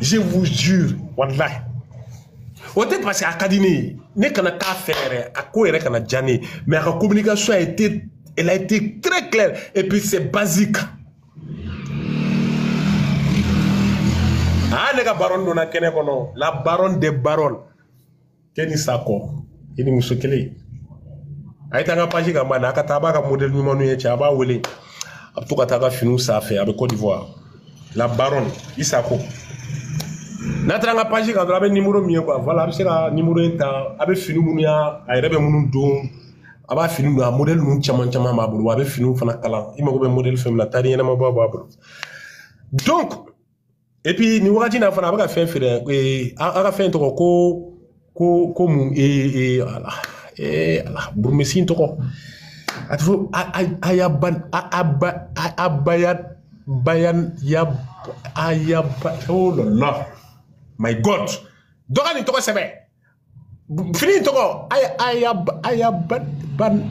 Je vous jure, wallahi. Peut-être parce qu'à Kadine, n'est qu'un cas faire, à quoi est qu'un jané, mais la communication elle a été très claire et puis c'est basique. Ah, les baron donna kene kono, la baronne des barons. Keni sako, keni musokele. Aïtanga page gamana, kataba ka modèle numéro ye chaba wele. Apto kataka finu ça fait avec Côte d'Ivoire. La baronne, Isako. Natranga page quand on a numéro mieux quoi. Voilà, c'est la numéro état avec finu munia, aïrebe munu don. Aba finu na modèle nu chama chama mabulu, avec finu fana kala. Il m'a modèle femme la tari na mababa. Donc et puis ni wakati na fana aba fait faire aka fait to ko mu ala burmesin to ko atfo ayaban abayat bayan ya ayaba oh là my god dogani to ko sebe fini to ko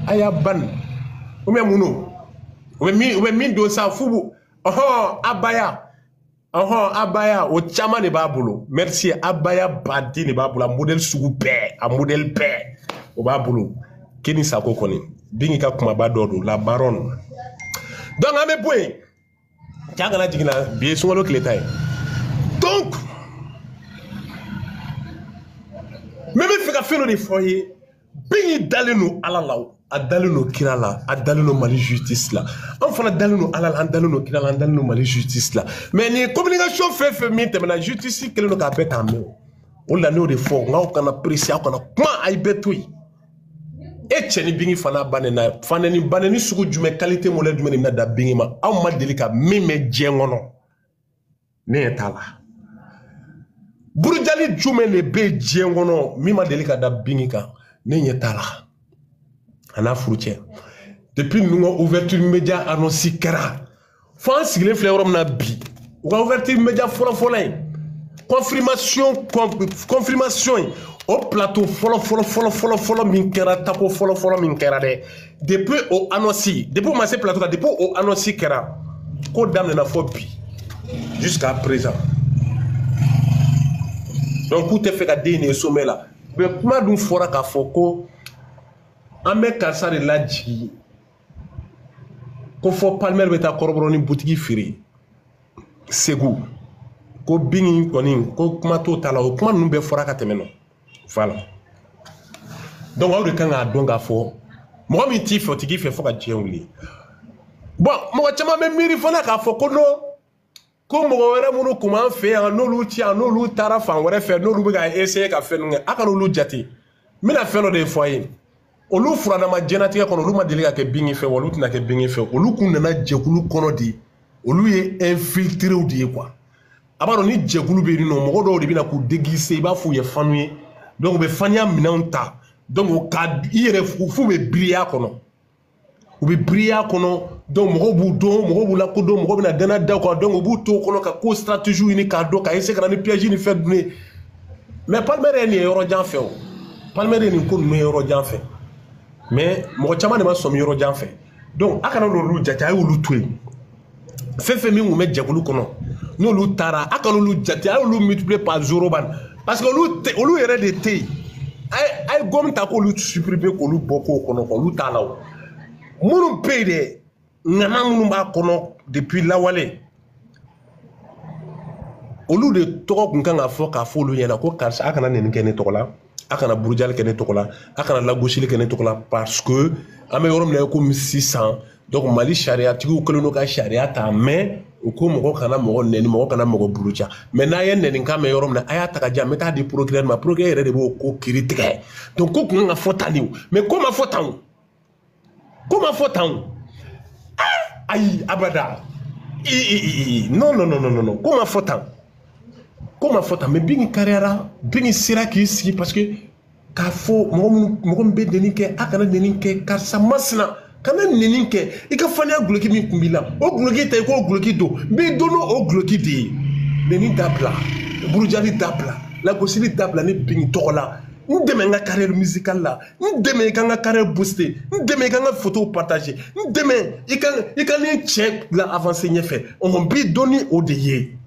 ayaban o me munu o me do sa fubu abaya abaya o chama ne babulo merci abaya badi ne babula modèle sugupe a modèle paix o babulo keni sako koni bingi ka kuma badodo la baronne donc ame point tiagala digina bi sungalo kletai donc même fika feno de foyer bingi dalenu alalaw adaleno kirala adaleno mali justice là on fana daleno alala adaleno kirala adaleno mali justice là mais ni communication fait minte mais la justice keleno ka bet en main on la no de fort nga on a apprécier on a comment ay betui et cheni bingi fana banena fana ni baneni sugu jume qualité modèle jume na da bingi ma on ma delika meme jengono ne etala burujali jume le be jengono mima delika da bingi ka ne etala ana fruitière depuis nous ouverture média annoncé kera France les fleurom na bi ouverture média fola confirmation au plateau follow min kera tapo follow min kera de depuis au annoncé depuis ma plateau depuis au annoncé kera ko dame na fo bi jusqu'à présent donc tout est fait ka dé sommet là mais comment dun fora ka foko Ame kasa de la jigi ko fo palmer beta korobro ni boutique firi segu ko bingi koni ko kuma to tala o kuma numbe fora ka temeno voilà donc on kan donga fo mo mi ti fo tigi fe fo ka jeuli bon mo chama me miri fona ka fo ko no ko mo wera mo kuma fe an no lu ti an no lu tara fan wera fe no lu ga essayer ka fe no aka no lu jati mina fe no de foyer olu furana ma jenatigɛ kɔnɔ olu ma deli ka kɛ bingi fɛ olu tɛna kɛ bingi fɛ olu kun nana jɛkulu kɔnɔ de olu ye infiltréw de ye quoi a b'a dɔn ni jɛkulu bɛ yen nɔ mɔgɔ dɔw de bɛ na k'u déguiser i b'a fɔ u ye fanu ye donc u bɛ faniya minɛnw ta donc ka i yɛrɛ f'u bɛ biriya kɔnɔ u bɛ biriya kɔnɔ donc mɔgɔw b'u dɔn mɔgɔw b'u lakodɔn mɔgɔw bɛ na danaya da kɔnɔ donc u b'u to kɔnɔ ka ko stratégie ɲini k'a dɔn ka essayer ka na ni piège ni fɛn dunne mais Palmer yɛrɛ nin ye yɔrɔ jan fɛ o Palmer yɛrɛ nin ko ninnu ye yɔrɔ jan fɛ mais mɔgɔ caman de ma sɔmi yɔrɔ jan fɛ donc a kana n'olu jate a y'olu to yen fɛn fɛn min kun bɛ jɛkulu kɔnɔ n'olu taara a kana olu jate a y'olu multiplier par zéro ban parce que olu yɛrɛ de tɛ yen a ye gomme ta k'olu supprimer k'olu bɔ k'o kɔnɔ k'olu t'a la o minnu bɛ yen dɛ ŋana minnu b'a kɔnɔ depuis lawale olu de tɔgɔ kun kan ka fɔ k'a fɔ olu ɲɛna ko karisa a kana nin kɛ ne tɔgɔ la a kana burujali kɛ ne tɔgɔ la a kana lagosili kɛ ne tɔgɔ la parce que an bɛ yɔrɔ min na komi sisan donc Mali sariyatigiw kɛlen don ka sariya ta mais u ko mɔgɔ kana mɔgɔ nɛni mɔgɔ kana mɔgɔ buruja mais n'a ye nɛninkan mɛn yɔrɔ min na a y'a ta ka di yan n bɛ taa di procureur ma procureur yɛrɛ de b'o ko kiiri tigɛ donc ko kun kan ka fɔ tan de o mais ko ma fɔ tan o ko ma fɔ tan o ayi abada non ko ma fɔ tan. Comment faut mais bingi carrière bingi sira qui ici parce que k'a fɔ mɔgɔ min bɛ nɛni kɛ a kana nɛni kɛ karisa masina kana nɛni kɛ i ka faniya guloki min kun b'i la o guloki ta i k'o guloki don b'i don n'o guloki de ye nɛni dabila burujali dabila lagosili dabila ne bingi tɔgɔ la n dɛmɛ n ka carrière musicale la n dɛmɛ i ka n ka carrière booster n dɛmɛ i ka n ka photo partager n dɛmɛ i ka ni cɛ la avancer ɲɛfɛ on b'i don ni o de ye.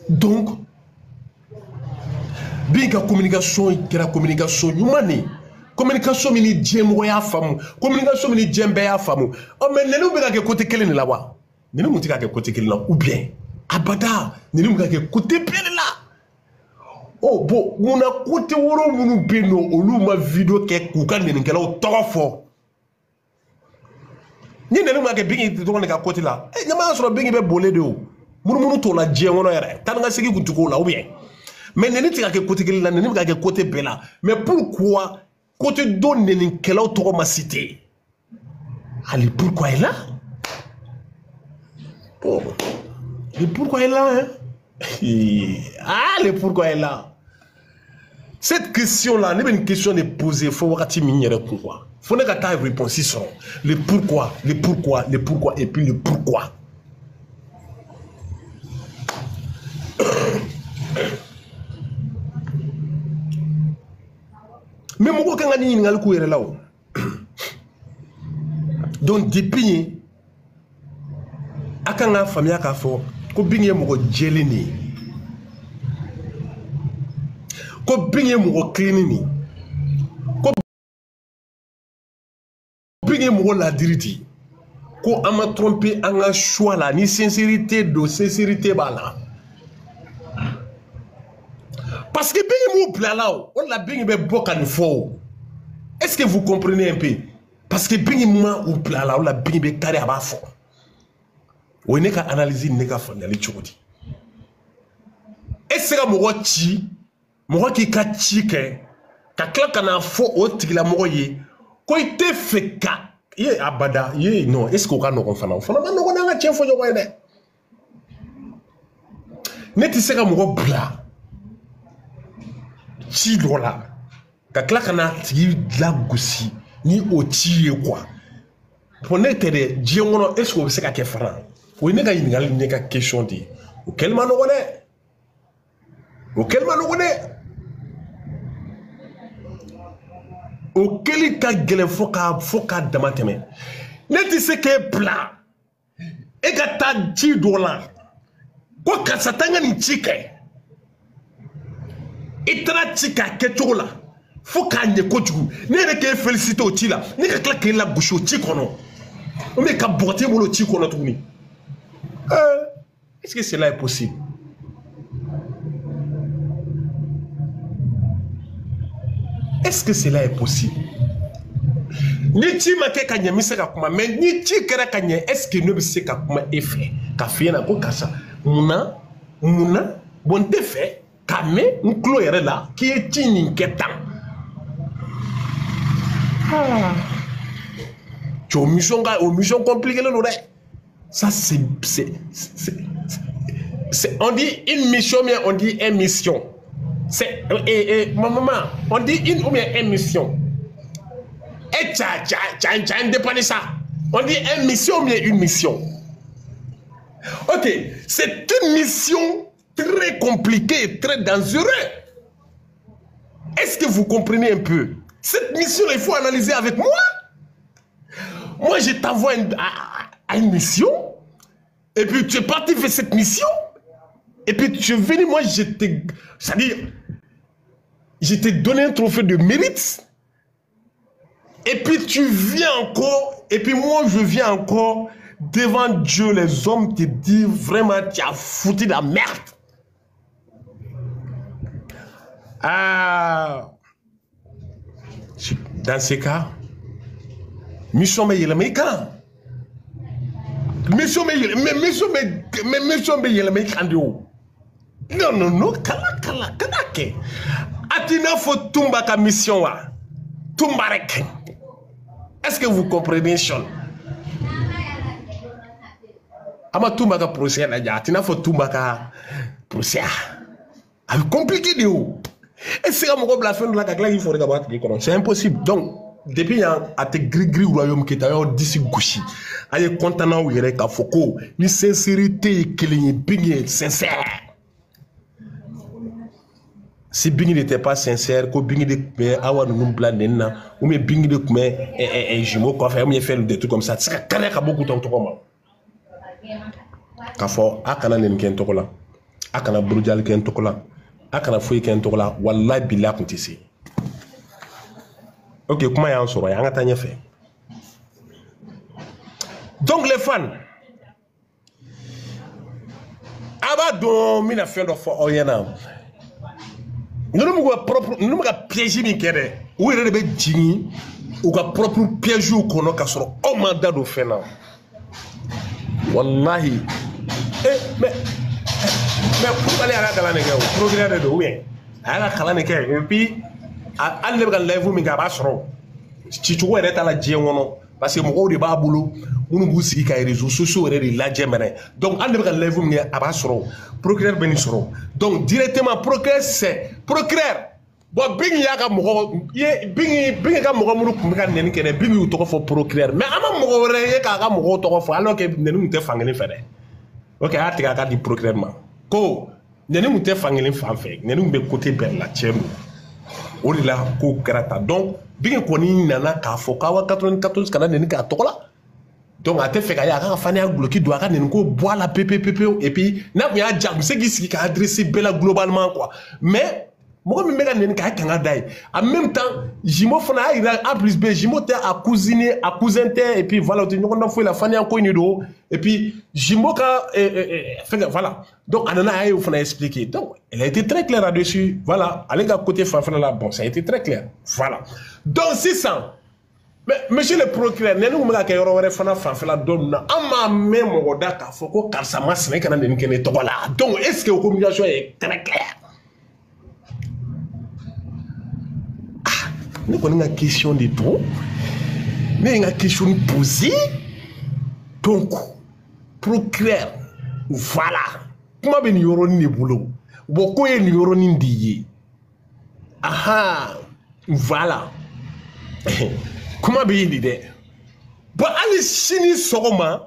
Donc, bien que la communication est la communication humaine, communication mini djemboya famu, communication mini djembeya famu. Oh mais ne nous pas côté quel est là-bas. Ne nous montre que côté quel là ou bien abada, ne nous pas que côté bien là. Oh bon, on a côté woro munu beno olu ma vidéo ke kuka ne ngela o tofo. Ni ne nous pas que bingi to ne ka côté là. Eh nyama so bingi be bolé de o. Munu to la dje wono yere. Tan nga sigi kutuko là ou bien. Mais ne pas que côté quel là, ne pas que côté bela. Mais pourquoi côté donne ne ngela o to ma cité? Allez, pourquoi elle est là? Oh. Et pourquoi elle est là, hein? Ah, le pourquoi elle est là? Cette question-là, n'est pas une question de poser. Il faut voir si il y a pourquoi. Il faut que tu aies une réponse. Le pourquoi, le pourquoi, le pourquoi, et puis le pourquoi. Mais moi, quand je dis que je là. Donc, depuis, quand la famille a fait, ko binye mo jelini ko binye mo cleanini ko binye mo la diriti ko ama tromper anga choix là ni sincérité de sincérité bala parce que binye mo pla là on la binye be bokan fo. Est-ce que vous comprenez un peu? Parce que binye mo ou pla là on la binye be carré aba fo. On n'est qu'à analyser n'est qu'à faire les choses. Est-ce que moi chi, moi qui kachi que, kakla kana fo oti la moye, ko ite feka, ye abada, ye non, est-ce qu'on a nos enfants? Fana ma no na tien fo yo wene. Neti se ka mo bla. Chi dola. Kakla kana ti la gusi ni oti quoi. Prenez tes diongo est-ce que c'est ka ke fara? Oui, il y a une question de auquel man on est. Auquel man on est. Auquel cas gelen foka damateme. N'est-ce ce que plat. Et gata $10. Quoi que ça tanga ni chike. Et tra chika ketola. Foka ne koju. N'est que féliciter au tila. N'est que claquer la bouche au chikono. On met qu'à boiter mon chikono tourni. Est-ce que cela est possible? Est-ce que cela est possible? Ni ti make kanye miseka kuma mais ni ti kera kanye est-ce que ne biseka kuma effet ka fiena ko kasa muna bonte fait kame nklo yere là qui est tini nketan tu mission compliquée là. Ça, on dit une mission, mais on dit émission. C'est, maman, on dit une ou bien émission. Et tcha, indépendant ça. On dit émission ou bien une mission. Ok, c'est une mission très compliquée et très dangereuse. Est-ce que vous comprenez un peu? Cette mission, il faut analyser avec moi. Moi, je t'envoie à une mission, et puis tu es parti faire cette mission, et puis tu es venu, moi, c'est-à-dire, je t'ai donné un trophée de mérite, et puis tu viens encore, et puis moi, je viens encore devant Dieu, les hommes te disent vraiment, tu as foutu de la merde. Ah, dans ces cas, mission mais il est mécan. Mission mais non, kala ke. Atina fo tumba ka mission wa. Tumba rek. Est-ce que vous comprenez Sean? Ama tumba ka procès na ja. Atina fo tumba ka procès. C'est compliqué de où. Et c'est comme on la fin de la cagla il faut regarder c'est impossible. Donc depuis à te gris royaume qui t'a d'ici gauchi. Aye content na yere ka foko ni sincérité kelenye bingi sincère. Si bingi n'était pas sincère, ko bingi de awa nous blanena ou mais bingi de mais jumeau quoi faire mais faire des trucs comme ça. C'est carré ka beaucoup temps to comme. Ka fo akana nen ken to là. akana burujal ken tokola akana foyi ken tokola wallahi billahi kun tisi ok kuma y'an sɔrɔ yan ka taa ɲɛfɛ donc les fans a b'a dɔn n bɛna fɛn dɔ fɔ aw ɲɛna ninnu bɛ ka piège min kɛ dɛ u yɛrɛ de bɛ jigin u ka propre piège kɔnɔ ka sɔrɔ aw ma da don fɛn na wallahi mais ale y'a ka kalan de kɛ o progrès de don ou bien a y'a ka kalan de kɛ et puis hali ne bɛ ka live min kɛ a b'a sɔrɔ cicogo yɛrɛ t'a la diɲɛ kɔnɔ parce que mɔgɔw de b'a bolo minnu b'u sigi ka réseaux sociaux yɛrɛ de lajɛ mɛnɛ donc hali ne bɛ ka live min kɛ a b'a sɔrɔ procureur bɛ nin sɔrɔ donc directement procureur c'est procureur bon Bingi y'a ka mɔgɔ Bingi ka mɔgɔ minnu tun bɛ ka nɛni kɛ dɛ Bingi y'u tɔgɔ fɔ procureur mais an ma mɔgɔ wɛrɛ ye k'a ka mɔgɔw tɔgɔ fɔ alors que nɛni tun tɛ fankelen fɛ dɛ ok a y'a tigɛ a k'a di procureur ma ko nɛni tun tɛ fankelen fan fɛ nɛni bɛ côté bɛɛ la tiɲɛ don o de la ko kɛra ta donc Bingi kɔni nana k'a fɔ k'aw ka 94 kana nɛni k'a tɔgɔ la donc a tɛ fɛ ka ye a ka faniya guloki don a ka nɛni ko bɔ a la pepepepewu et puis n'a tun y'a diya a bɛ se k'i sigi ka adresse bɛɛ la globalement quoi mais mɔgɔ min bɛ ka nɛni k'a kanga da ye en même temps Jimo fana y'a yira A plus B Jimo tɛ a cousine a cousin tɛ et puis voilà o tɛ ɲɔgɔn dɔn foyi la faniya ko in de don et puis Jimo ka fɛnkɛ voilà donc a nana a y'o fana expliquer donc elle a été très claire là-dessus voilà ale ka côté fanfɛla la bon ça a été très clair voilà donc sisan mais monsieur le procureur nɛni kun bɛ ka kɛ yɔrɔ wɛrɛ fana fanfɛla dɔ ninnu na an m'a mɛn mɔgɔ da k'a fɔ ko karisa masina i kana nɛni kɛ ne tɔgɔ la donc est ce que o communication est très claire. Ne connais une question de tout, mais une question posée. Donc, procureur, voilà. Comment ben yoro ni boulot? Beaucoup de yoro ni diye. Aha, voilà. Comment ben yidi? Bon, allez chini soroma,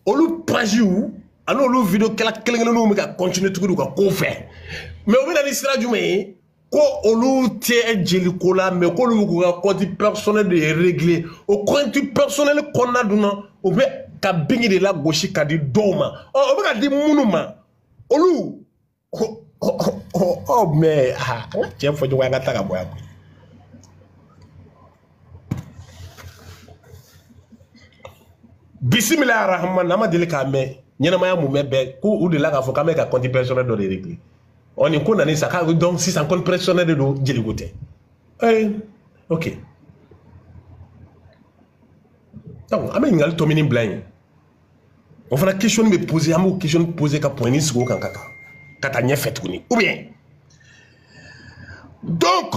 olu page ou, alors olu vidéo kelen no me ka continuer tout ka ko faire. Mais on va dans l'histoire du mais ko olu tɛ jeliko la mais ko olu k'u ka compte personnel de régler o compte personnel kɔnɔna dun na o bɛ ka Bingi de la gosi ka di dɔw ma o bɛ ka di minnu ma olu mais an ka tiɲɛ fɔ ɲɔgɔn ye an ka taa ka bɔ yan. Bisimilahi rahman an ma deli k'a mɛn ɲɛnamaya mun bɛ bɛɛ k'u de la k'a fɔ k'an bɛ ka compte personnel dɔ de régler. On est condamné ça donc si ça compte personnel de l'eau j'ai le côté ok donc amène une tomini blind on fait la question me poser une question poser qu'à point ni sgo kankaka kata nya fait kuni ou bien donc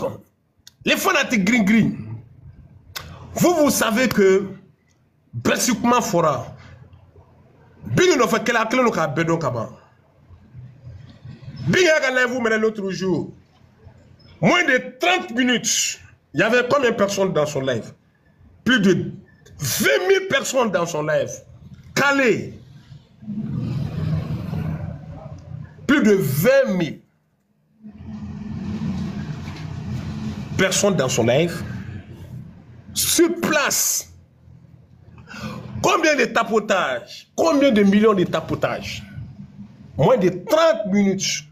les fanatiques green vous savez que basiquement fora Bingi no fait kala kala no ka bedon kaba Bingi a live mais l'autre jour, moins de 30 minutes, il y avait combien de personnes dans son live? Plus de 20 000 personnes dans son live. Calé. Plus de 20 000 personnes dans son live. Sur place. Combien de tapotages? Combien de millions de tapotages? Moins de 30 minutes.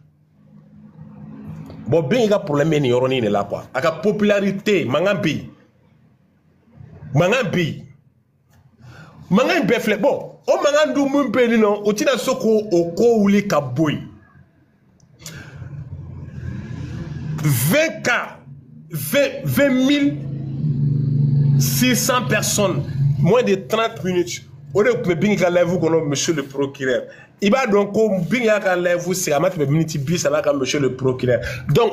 Bon, Bingi a problème ni yoroni ne la quoi. Aka popularité, mangambi. Mangambi befle. Bon, o mangandu mumpe ni non, o tina soko o ko uli ka boy. 20 cas, 20 600 personnes, moins de 30 minutes. On est Bingi a live comme monsieur le procureur. Il va donc Bingi a live c'est à mettre minute bis avec monsieur le procureur. Donc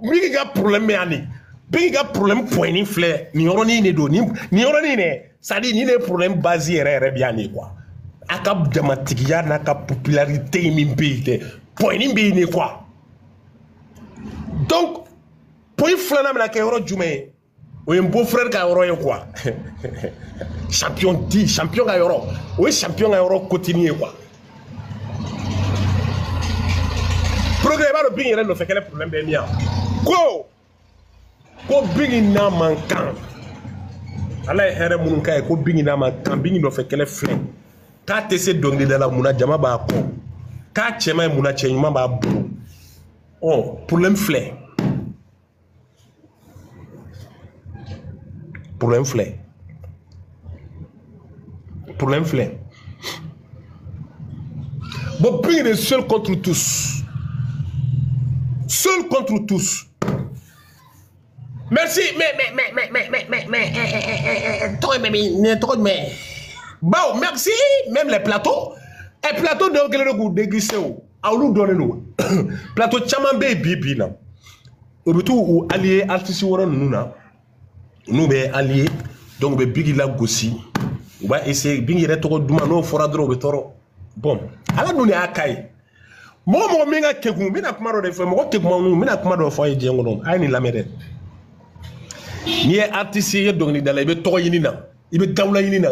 Bingi a problème yani. Bingi a problème point ni fleur ni oroni ni do ni oroni ne ça dit ni les problèmes basés rere bien ni quoi. Akab dramatiquia na ka popularité min pays point ni bi ni quoi. Donc point flana na ka euro jumé o un beau frère ka euro quoi. Champion dit champion ka euro. Oui champion ka euro continuer quoi. Progrès ba Bingi no fait quel problème ben bien. Ko Bingi na mankan. Allah here mun kay ko Bingi na mankan Bingi no fait quel flin. Ka tese dongli dala muna jama ba ko. k'a cɛman ye mun na cɛ ɲuman b'a bolo problème filɛ bon Bing est seul contre tous merci mais bon merci même les plateaux et plateau de gele go déguisé awlu donné no plateau chaman be bibi na obitu ou allié artiste woro nuna nous be allié donc be bigi la gossi on va essayer bigi reto duma no fora dro be toro bon ala duni akai mo minga kegu mina kuma do defo mo kegu mo mina kuma do fo ye jengo no ay ni lamede ni artiste ye dongni dala be to yini na ibe dawla yini na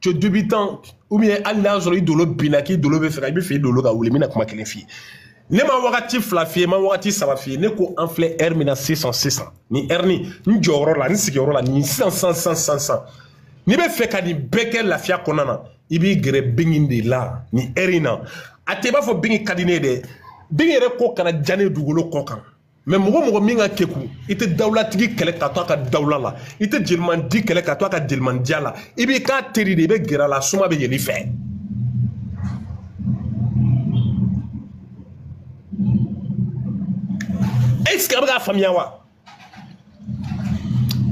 tu débutant ou bien Allah zo idolo binaki idolo be fera ibe fi idolo ga wuli mina kuma kelen fi ne ma wakati flafie ma wakati sabafie ne ko enflé air mina 600 ni erni ni joro la ni sigoro la ni 100 ni be fe ka di beke lafia konana ibi gere bingindi la ni erina ateba fo bingi kadine de bingi re ko kana jane dugolo ko kan mais mogo minga keku ite dawla tigi kele ka to ka dawla la ite jilman di kele ka to ka jilman diala ibi ka teri de be gera la suma be yeli fe est-ce que ba famia wa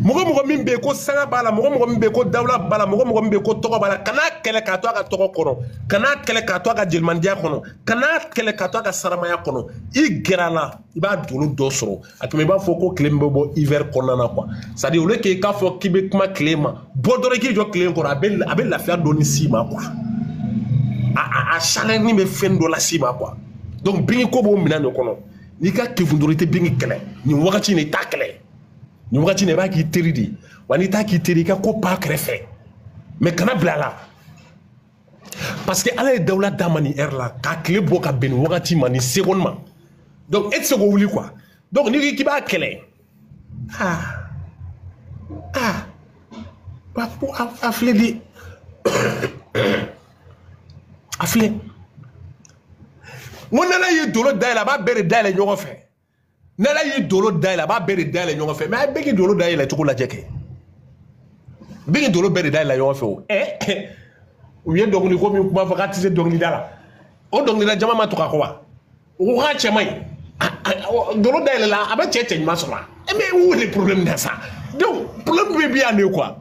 mogo min be ko sanga bala mogo min be ko dawla bala mogo min be ko togo bala kana kele ka to ka togo kono kana kele ka to ka jilman dia kono kana kele ka to ka saramaya kono I gerala iba dulu do soro atumi ba foko klembe bo hiver konana quoi ça dit ole ke ka fo kibe kuma klema bodore ki jo klen ko abel la fia doni sima quoi a chaleur ni me fendo la sima quoi donc bingi ko bo mina no kono ni ka kivundorite bingi kele ni wakati ni takele ni wakati ne ba ki teridi wani ta ki terika ko pa krefe mais kana blala parce que ala dawla damani er la ka kle bo ka ben wakati mani seconde ma donc et seconde wuli quoi donc ni ki ba kele ba pour afle di afle mon ala yi dolo dayla ba bere dayla ñogo fe nala yi dolo dayla ba bere dayla ñogo fe mais begi dolo dayla to ko la jeke begi dolo bere dayla ñogo fe ou ye dogni ko mi kuma fakati dogni dala o dogni da jama ma to ka ko wa o ha che mai dolo dayla la aba cheche ma so ma mais où est le problème dans ça donc problème be bien ne quoi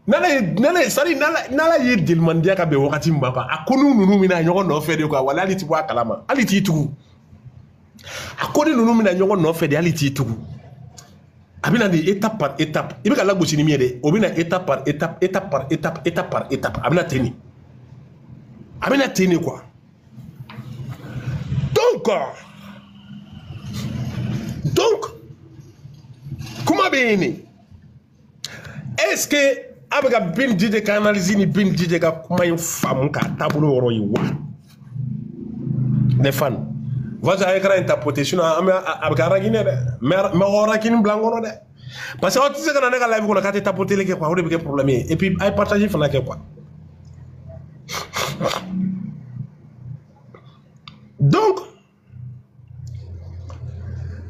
nala sari nala yi dilmandia ka be wakati mbapa akonu nunu mina ñogo no fe de quoi wala ali ti bo kalama ali ti tugu akoni nunu mina ñogo no fe de ali ti tugu abina di étape par étape ibe ka la gosi ni miede obina étape par étape abina teni quoi donc comment bien est-ce que abega bin dide ka analyse ni bin dide ka kuma yin famu ka tabulo woro yi wa ne fan vas à écran interpréter sinon abega ragine de mais ora kin blanco de parce que tu sais que na live ko na ka tapoter le quoi o de problème et puis ay partager fana ke quoi donc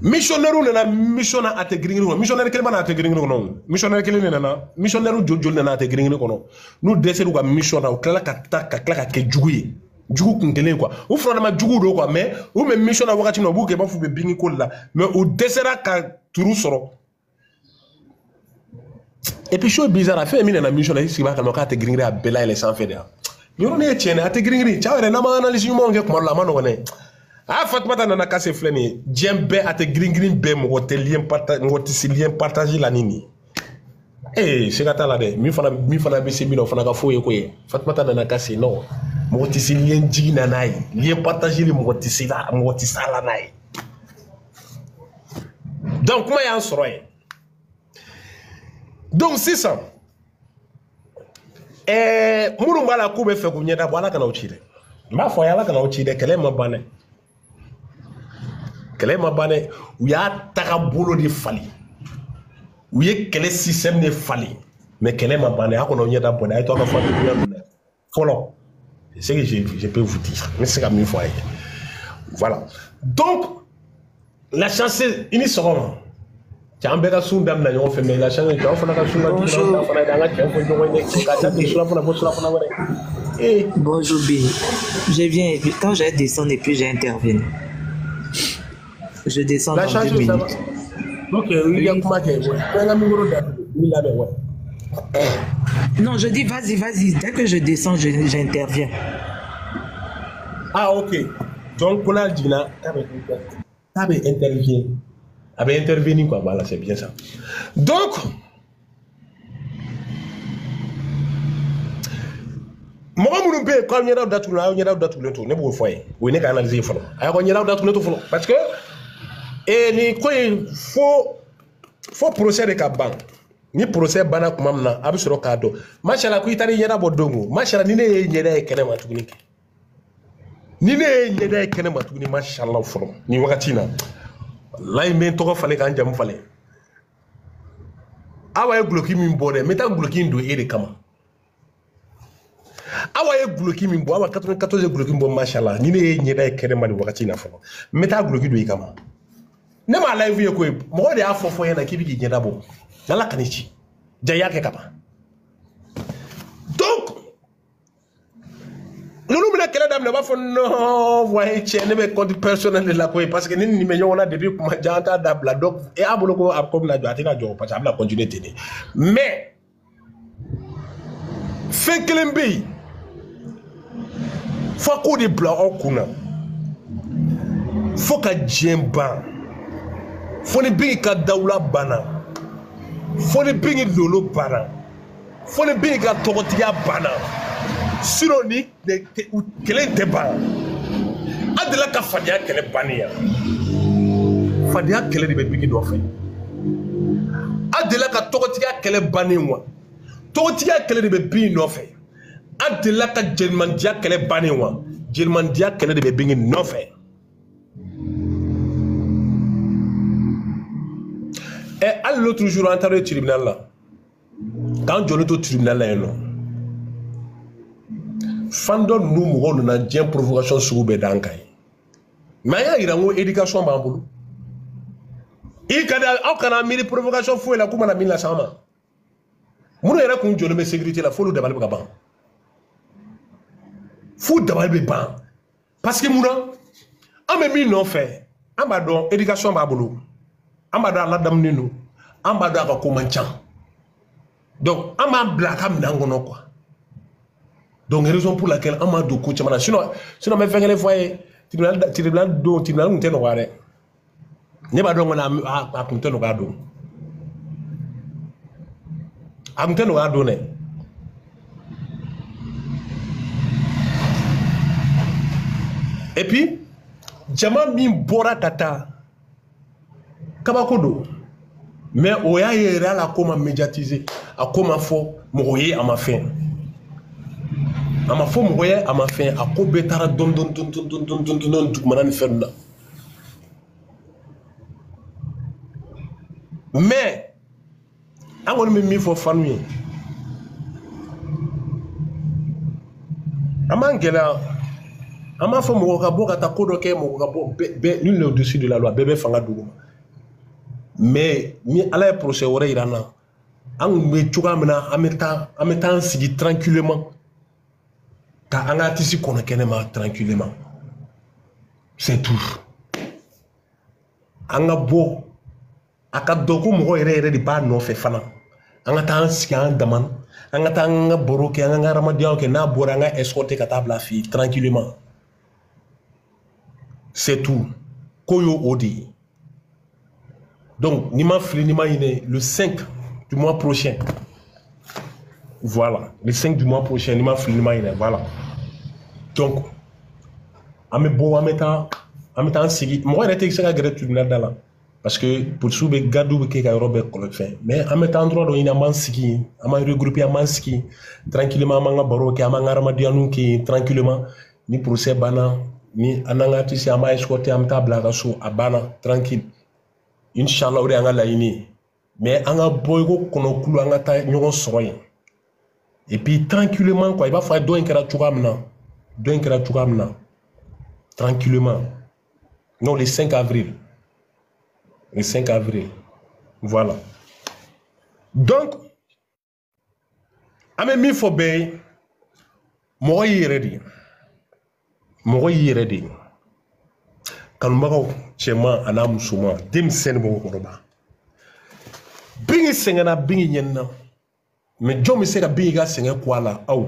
missionnaire nana missionnaire ate gringino missionnaire kelma na ate gringino non missionnaire kelene nana missionnaire jojol nana ate gringino kono nous desser ko missionnaire kala ka ke juguye jugu kuntelen quoi ou frona ma jugu do quoi mais ou même missionnaire wakati no buke ba fu be bingi ko la mais au dessera ka turu soro et puis chose bizarre a fait mina na missionnaire si ba ka no ka ate gringino a bela ele sans faire ni on est tiene ate gringino ciao na ma analyse mo nge ko la mano ne Fatmata nana kase fleni djembe ate green be mo lien partage la nini c'est gata la de mi fana be se bino fana ka foye ko ye Fatmata nana kase non mo lien jina nai lien partage li mo sala nai donc comment y en soroye donc c'est ça muru mala ko be fe ko nyeda bo ala kana uchide ma fo ya ala kana uchide kele ma bane kele ma bane u ya taga bolo de fali u ye kele système de fali mais kele ma bane a ko no nyeda bonne ay to ka fali folo C'est ce que je peux vous dire. Mais c'est comme une fois. Voilà. Donc, la chance, ils seront. Tu as un peu de sous d'âme, mais la chance, tu as un peu de sous d'âme. Bonjour, B. Je viens, quand je descends et puis j'interviens. Je descends dans 2 minutes. Ok, il y a comment non, je dis vas-y. Dès que je descends, j'interviens. Ah, ok. Donc, pour la Dina, tu avait intervenu, quoi. Voilà, c'est bien ça. Donc, moi, je peux quand il y a d'autres tours, il y a d'autres tours, ne vous voyez. Vous n'avez qu'à analyser. Alors, il y a d'autres tours. Parce que, il faut procéder à ban. Ni procès bana kuma na abisoro kado machala ku itari yera bodongo machala ni ne nyeda e kene matuguni ni ne nyeda e kene matuguni machallah foro ni wakati na wallahi men to ko fale kan jam fale awa e bloki min bode meta bloki ndo ere kama awa e bloki min bo awa 94 bloki bo machallah ni ne nyeda e kene mali wakati na foro meta bloki do e kama ne ma live ye ko mo de afofo yana kibiki nyeda bo Nala kanichi. Jaya ke kapa. Donc, nous nous mettons là dame ne va pas non voyez tiens ne me compte personnel de la quoi parce que nous nous on a depuis pour janta dabla donc et à boloko a comme la doit na jo parce que la continuer tenir. Mais fait que l'embi faut qu'on des blancs au kuna. Faut que djemba. Faut ne bi ka daula bana. Faut ne bingi lolo bana. Faut ne bingi ka togotiya bana. Sinon ni kelen te ban. Adela ka fadiya kele baniya. Fadiya kele de be bingi do fe. Adela ka togotiya kele baniwa. Togotiya kele de be bingi no fe. Adela ka jelmandiya kele baniwa. Jelmandiya kele de be bingi no fe. Et à l'autre jour, on est au tribunal là. Quand je suis au tribunal là, Fandon nous mourons dans une provocation sur le Bédankaï. Mais il y a une éducation dans le boulot. Il y a une provocation fou et la coupe à la mine la sama. Nous avons une journée de sécurité là, il faut le déballer le ban. Il faut le déballer le ban. Parce que nous avons mis non fait. On a une éducation dans le boulot. Amada la dame nino amada ka komanchan donc ama blaka mnangono quoi donc raison pour laquelle amado ko chamana sinon me fengele foyer tribunal do tribunal muteno ware ne ba do ngona a muteno ga do a muteno ga do ne et puis jama min bora tata Kabakodo. Mais oya yera la comment médiatiser, à comment faut mourir à ma fin. À ma fin mourir à ma fin, à quoi betara don tout manan faire là. Mais à on me mis faut famille. Amangela ama faut mourir boka ta kodoke mourir nul au-dessus de la loi bébé fanga douma. Mais ni ala procès ora irana an me chuga mena ameta sigi tranquillement ka anga tisi kono kenema tranquillement c'est tout anga bo aka doko mo ere di ba no fe fana anga tan sigi an daman anga tan boroke anga ramadian ke na bora anga escorter ka table fi tranquillement c'est tout koyo odi. Donc, Nima Flinima est le 5 du mois prochain. Voilà. Le 5 du mois prochain, Nima Flinima est voilà. Donc, en sigi. Moi, je suis un tribunal là. Parce que pour soube gadou ke ka robe ko fait. Mais en mettant endroit do ina mansiki, ama regrouper mansiki tranquillement manga baro ke amanga ramadianu ki tranquillement ni procès bana ni ananga tisi ama escorter am table ka so abana tranquille. Inch'Allah, on a la ini. Mais on a boygo kono kulu anga ta nyogon soroy. Et puis tranquillement quoi, il va falloir do enkara chouga mna. Donc, tranquillement. Non, le 5 avril. Le 5 avril. Voilà. Donc, ame mi fo be mo yiredi kanumagaw cɛman ana musoman denmisɛnnin mɔgɔkɔrɔba bingi sɛgɛnna bingi ɲɛnina mais jɔn bɛ se ka bingi ka sɛgɛn kɔ a la aw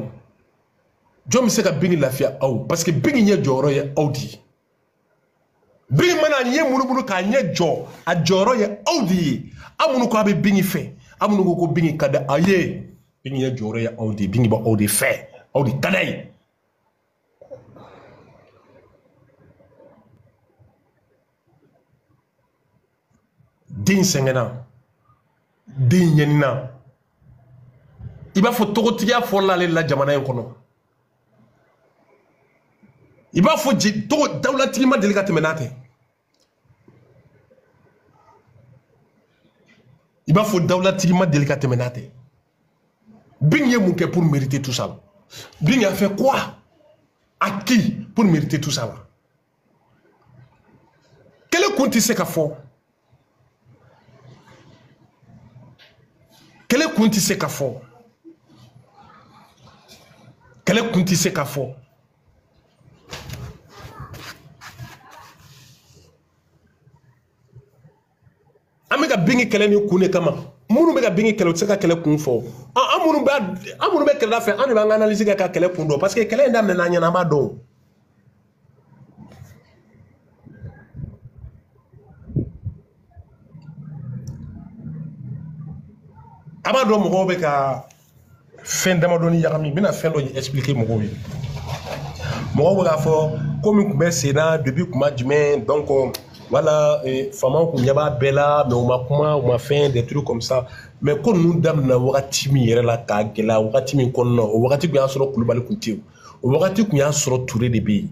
jɔn bɛ se ka bingi lafiya aw parce que bingi ɲɛ jɔyɔrɔ ye aw de ye bingi mana ɲɛ munumunu k'a ɲɛ jɔ a jɔyɔrɔ ye aw de ye aw minnu ko a bɛ bingi fɛ aw minnu ko bingi ka di a ye bingi ɲɛ jɔyɔrɔ ye aw de ye bingi bɛ aw de fɛ aw de ka d'a ye. Den sɛgɛnna den ɲɛnina i b'a fɔ tɔgɔtigiya fɔla ale la jamana in kɔnɔ i b'a fɔ dawulatigi ma deli ka tɛmɛ n'a tɛ i b'a fɔ dawulatigi ma deli ka tɛmɛ n'a tɛ Bing ye mun kɛ pour mériter tout ça Bing a fait quoi à qui pour mériter tout ça là quel est compte se ka fɔ Quel est compte se ka fɔ Quel est compte se ka fɔ an bɛ ka bingi kɛlɛ ni kun de kama minnu bɛ ka bingi kɛlɛ u tɛ se ka kɛlɛ kun fɔ an minnu bɛ kɛlɛ fɛ an de b'an ka analyse kɛ ka kɛlɛ kun dɔn parce que kɛlɛ in daminɛna an ɲɛna an b'a dɔn a b'a dɔn mɔgɔw bɛ ka fɛn damadɔni ɲagami n bɛna fɛn dɔ expliquer mɔgɔw ye mɔgɔw bɛ k'a fɔ ko min tun bɛ sen na depuis kuma jumɛn donc voilà faamaw kun ɲɛ b'a bɛɛ la mais u ma kuma u ma fɛn des trucs comme ça mais ko ninnu daminɛna wagati min yɛrɛ la k'a gɛlɛya wagati min kɔnɔna o wagati tun y'a sɔrɔ Kulibali kun tɛ yen o wagati tun y'a sɔrɔ Touré de bɛ yen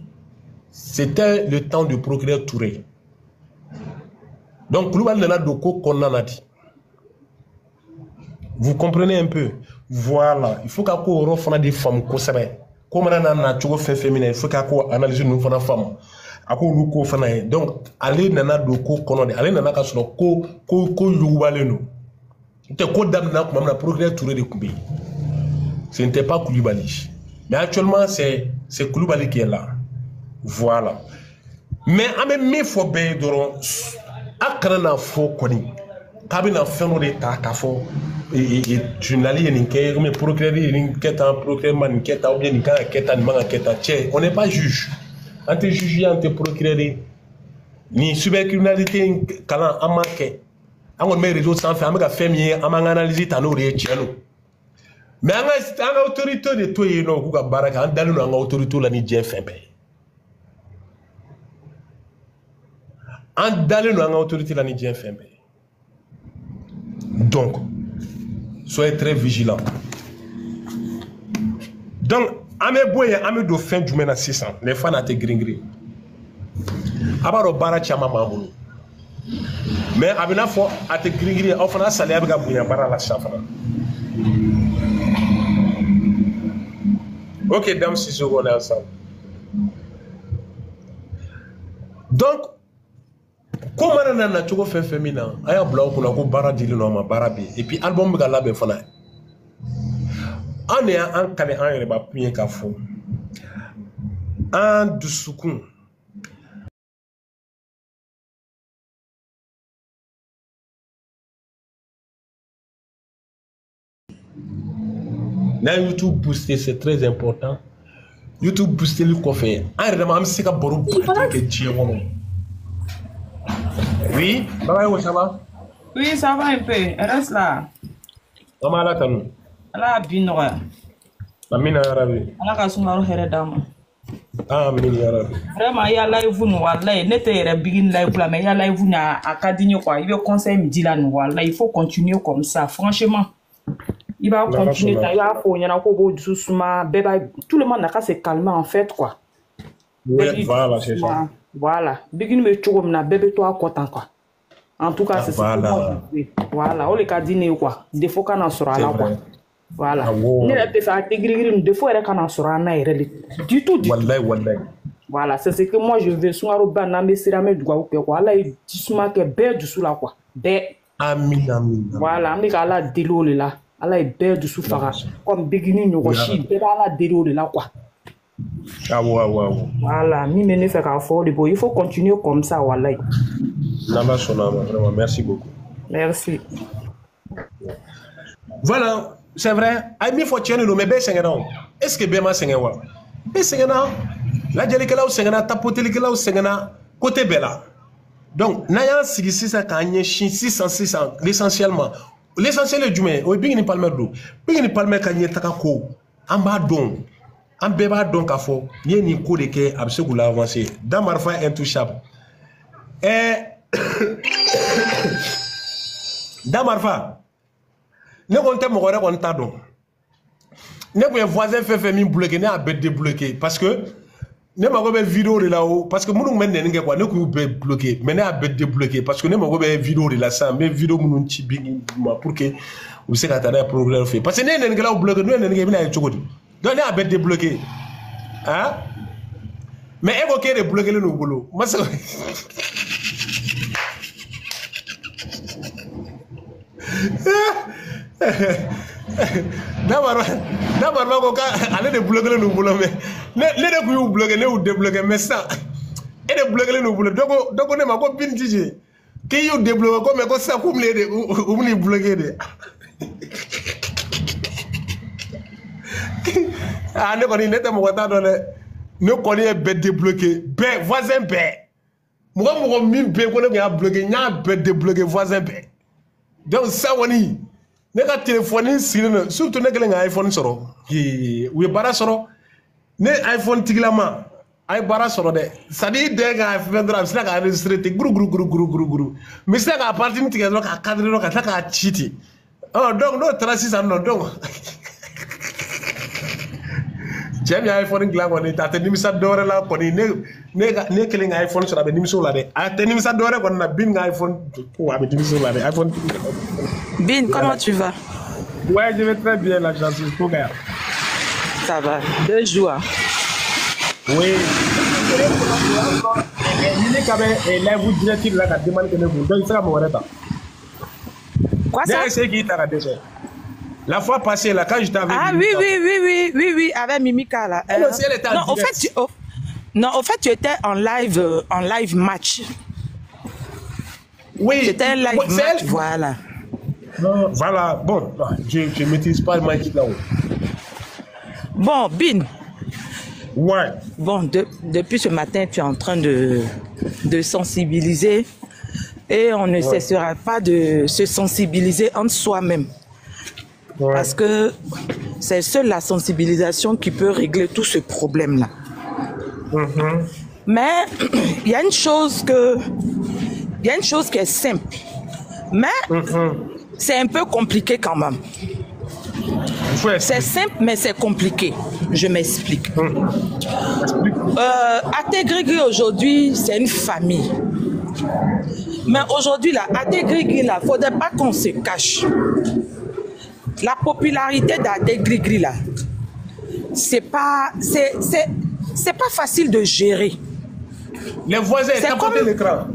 c'était le temps de procureur Touré donc Kulibali nana don ko kɔnɔna na di. Vous comprenez un peu? Voilà. Il faut qu'à quoi on des femmes kosɛbɛ. Comme on a un cogo féminin, il faut qu'à quoi analyser nous fana femme. À quoi nous ko fana. Donc, allez nana do ko kono de. Allez nana ka sɔrɔ ko yugubalen no. Te ko damna kuma na procureur Touré de Koumbi. Ce n'était pas Koulibaly. Mais actuellement, c'est Koulibaly qui est là. Voilà. Mais en même fois ben doron akana na fo koni. Kabina fɛn de ta k'a fɔ journaliste ye nin kɛ mais procureur ye nin kɛ tan procureur ma nin kɛ tan ou bien nin kan ka kɛ tan nin man ka kɛ tan cɛ on n'est pas juge an tɛ juge ye an tɛ procureur ye nin cybercriminalité kalan an m'a kɛ an kɔni bɛ réseau sanfɛ an bɛ ka fɛn min ye an b'an ka analyse ta n'o de ye tiɲɛ don mais an ka autorité de to yen nɔ k'u ka baara kɛ an dalen don an ka autorité la ni diɲɛ fɛn bɛɛ ye an dalen don an ka autorité la ni diɲɛ fɛn bɛɛ ye. Donc, soyez très vigilants. Donc, ame boye ame do fin du mena 600. Les fans a été gringri. Abaro bara chama mamunu. Mais abina fo a été gringri. Au fana sali abiga bunya bara la chafana. Ok, dame, si on est ensemble. Donc, comment on a un choco féminin, il y a un blanc qu'on a un bara d'île non barabi et puis album de la ben fana. On est un calé un et bah puis un cafou. Un du soukun. Là YouTube booster c'est très important. YouTube booster le coffre. Un vraiment même si c'est borou que Dieu. Oui, ça va? Oui, ça va un peu. Reste là. Maman, là, t'as nous. Là, bien, ouais. Amina Arabi. Là, quand on a le dame. Ah, Amina Arabi. Vraiment, il y a live, nous, là, n'était begin live là, mais il y a live, nous, à Cadigno, quoi. Il veut conseil me dit là, nous, là, il faut continuer comme ça, franchement. Il va continuer, il y a un peu doucement, tout le monde n'a qu'à se calmer, en fait, quoi. Oui, voilà, c'est ça. Voilà. Begin me trouve na bébé toi content quoi. En tout cas, c'est ça. Voilà. On les cas dîner quoi. Des fois qu'on en sera là quoi. Voilà. Ne yɛrɛ tɛ fɛ a tɛ girigiri de fo yɛrɛ kana sɔrɔ an na yɛrɛ du tout. Wallahi. Voilà, c'est ce que moi je veux. Sungaro ba na me sira me dugawu kɛ quoi. Ala ye jisuma kɛ bɛɛ dusu la quoi. Bɛɛ. Amin. Voilà, an bɛ ka Ala deli o de la. Ala ye bɛɛ dusu faga. Comme bigini ɲɔgɔn si bɛɛ bɛ Ala deli o de la quoi. Voilà, min bɛ ne fɛ k'a fɔ o de bon. Il faut continuer comme ça, wallahi. N'Allah sɔnna ma, vraiment, merci beaucoup. Merci. Voilà, c'est vrai. Aïe, mi faut tienne le mais bɛ sɛgɛnna o. Est-ce que bɛɛ ma sɛgɛn wa? Bɛɛ sɛgɛnna. Lajɛlikɛlaw sɛgɛnna, tapotelikɛlaw sɛgɛnna, côté bɛɛ la. Donc, n'an y'an sigi sisan k'an ɲɛsin sisan l'essentiel ye jumɛn ye? O ye Big ni Palmer don. Big ni Palmer ka ɲɛtaga ko, an b'a dɔn. An bɛɛ b'a dɔn k'a fɔ, n ye nin ko de kɛ, a bɛ se k'u la avancer. Dan Marifa intouchable. Dan Marifa, ne kɔni tɛ mɔgɔ wɛrɛ kɔni t'a dɔn. Ne kun ye voisin fɛn fɛn min bloqué, ne y'a bɛɛ débloqué parce que ne mago bɛ vidéo de la o parce que minnu bɛ nɛni kɛ quoi ne kun y'u bɛɛ bloqué mais ne y'a bɛɛ débloqué parce que ne mago bɛ vidéo de la sisan n bɛ vidéo minnu ci Big ma pour que u bɛ se ka taa n'a ye procureur fɛ yen parce que ne ye nɛnikɛlaw bloqué n'u ye nɛni kɛ i bɛna ye cogo di donc ne y'a bɛɛ débloqué hein mais e ko k'e de bloqué len n'u bolo ma se D'abord ko ale de bloqué len n'u bolo mais ne de kun y'u bloqué ne y'u débloqué mais sisan e de bloqué len n'u bolo dɔ ko ne ma ko Bin Jije k'i y'u débloqué ko mais ko sisan k'u bɛn'i bloqué de ah ne kɔni ne tɛ mɔgɔ t'a dɔn dɛ ne kɔni ye bɛɛ débloqué bɛɛ voisin bɛɛ mɔgɔ min bɛ ko ne kun y'a bloqué n y'a bɛɛ débloqué voisin bɛɛ donc sisan kɔni ne ka téléphone sigilen don surtout ne kɛlen ka iPhone sɔrɔ u ye baara sɔrɔ ne iPhone tigilama a ye baara sɔrɔ dɛ c'est à dire den ka fɛn dɔrɔn a bɛ se ka enregistrer ten guru mais sisan k'a partie tigɛ dɔrɔn k'a cadrer dɔrɔn ka tila k'a ci ten donc n'o taara sisan nɔ donc cɛ min ye iPhone dilan kɔni a tɛ nimisa dɔwɛrɛ la kɔni ne kelen ka iPhone sɔrɔ a bɛ nimisa o la dɛ a tɛ nimisa dɔwɛrɛ kɔni na Bin ka iPhone ko a bɛ nimisa o la dɛ iPhone. Bin, comment tu vas? Ouais, je vais très bien, la chance. Ça va, 2 jours. Oui. Quoi ça? La fois passée, là, quand je t'avais ah oui, avec Mimika là. Non, au fait, tu étais en live match. Oui. C'était un live match, voilà. Voilà, bon, je ne maîtrise pas le match là-haut. Bon, Bin. Ouais. Bon, depuis ce matin, tu es en train de sensibiliser et on ne cessera pas de se sensibiliser entre soi-même. Ouais. Parce que c'est seule la sensibilisation qui peut régler tout ce problème-là. Mais il y a une chose qui est simple. Mais c'est un peu compliqué quand même. C'est simple, mais c'est compliqué. Je m'explique. Ategrigri aujourd'hui, c'est une famille. Mais aujourd'hui, là, Ategrigri, là, il ne faudrait pas qu'on se cache. La popularité d'Ategrigri, là, c'est pas facile de gérer. Les voisins, tapotez l'écran.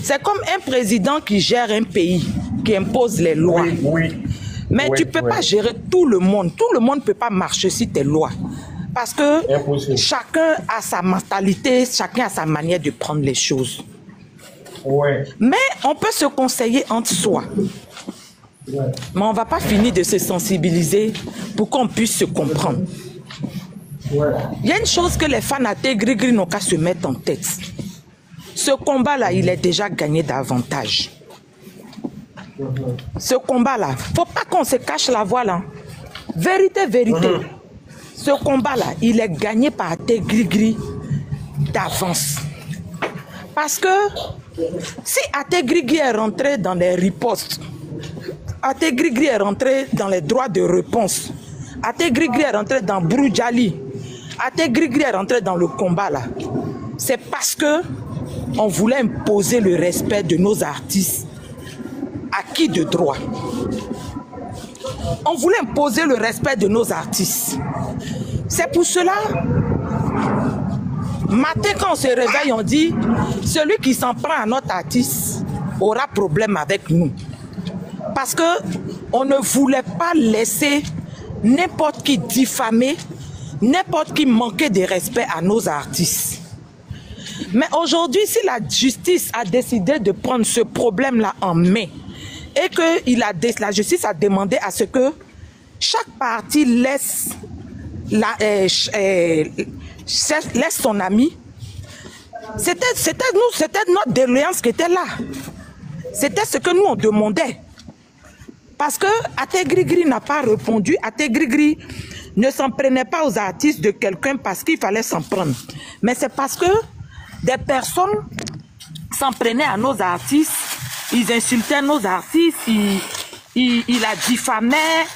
C'est comme un président qui gère un pays, qui impose les lois. Mais tu ne peux pas gérer tout le monde. Tout le monde ne peut pas marcher sur tes lois. Parce que chacun a sa mentalité, chacun a sa manière de prendre les choses. Mais on peut se conseiller entre soi. Mais on ne va pas finir de se sensibiliser pour qu'on puisse se comprendre. Il y a une chose que les fans Ategrigri n'ont qu'à se mettre en tête. Ce combat-là, il est déjà gagné davantage. Ce combat-là, il ne faut pas qu'on se cache la voile. Hein. Vérité. Ce combat-là, il est gagné par Ategrigri d'avance. Parce que si Ategrigri est rentré dans les ripostes, Ategrigri est rentré dans les droits de réponse, Ategrigri est rentré dans Broudjali, Ategrigri est rentré dans le combat là, c'est parce que on voulait imposer le respect de nos artistes acquis de droit. on voulait imposer le respect de nos artistes. C'est pour cela, matin quand on se réveille, on dit, celui qui s'en prend à notre artiste aura problème avec nous. Parce que on ne voulait pas laisser n'importe qui diffamer, n'importe qui manquer de respect à nos artistes. Mais aujourd'hui, si la justice a décidé de prendre ce problème-là en main et que la justice a demandé à ce que chaque partie laisse son ami, c'était notre déléance qui était là. C'était ce que nous on demandait. Parce que Até Grigri n'a pas répondu. Até Grigri ne s'en prenait pas aux artistes de quelqu'un parce qu'il fallait s'en prendre. Mais c'est parce que des personnes s'en prenaient à nos artistes, ils insultaient nos artistes, il la diffamait,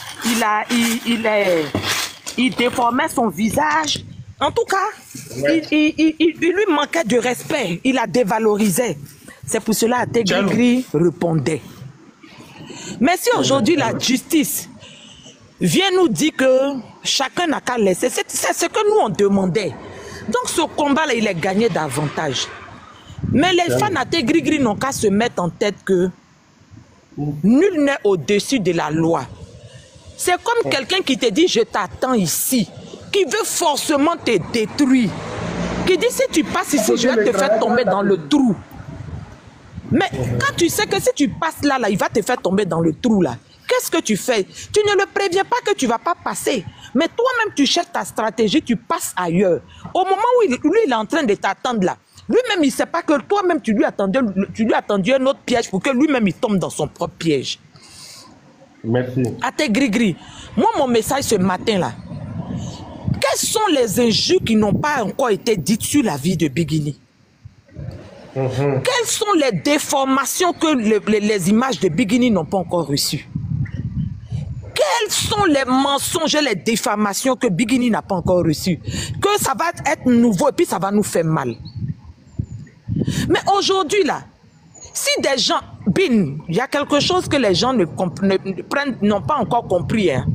il déformait son visage. En tout cas, ouais. il lui manquait de respect, il la dévalorisait. C'est pour cela Até Grigri répondait. Mais si aujourd'hui la justice vient nous dire que chacun n'a qu'à laisser, c'est ce que nous on demandait. Donc ce combat-là, il est gagné davantage. Mais les fans Até Grigri n'ont qu'à se mettre en tête que nul n'est au-dessus de la loi. C'est comme quelqu'un qui te dit « je t'attends ici », qui veut forcément te détruire, qui dit « si tu passes ici, je vais te faire tomber dans le trou ». Mais quand tu sais que si tu passes là, il va te faire tomber dans le trou là. Qu'est-ce que tu fais? Tu ne le préviens pas que tu ne vas pas passer. Mais toi-même, tu cherches ta stratégie, tu passes ailleurs. Au moment où lui, il est en train de t'attendre là, lui-même, il ne sait pas que toi-même, tu lui attendais un autre piège pour que lui-même, il tombe dans son propre piège. Merci. Até Grigri, moi, mon message ce matin là, quelles sont les injures qui n'ont pas encore été dites sur la vie de Biguini? Quelles sont les déformations que les images de Biguini n'ont pas encore reçues? Quels sont les mensonges et les diffamations que Biguini n'a pas encore reçues? Que ça va être nouveau et puis ça va nous faire mal. Mais aujourd'hui là, si des gens, il y a quelque chose que les gens n'ont pas encore compris. Hein.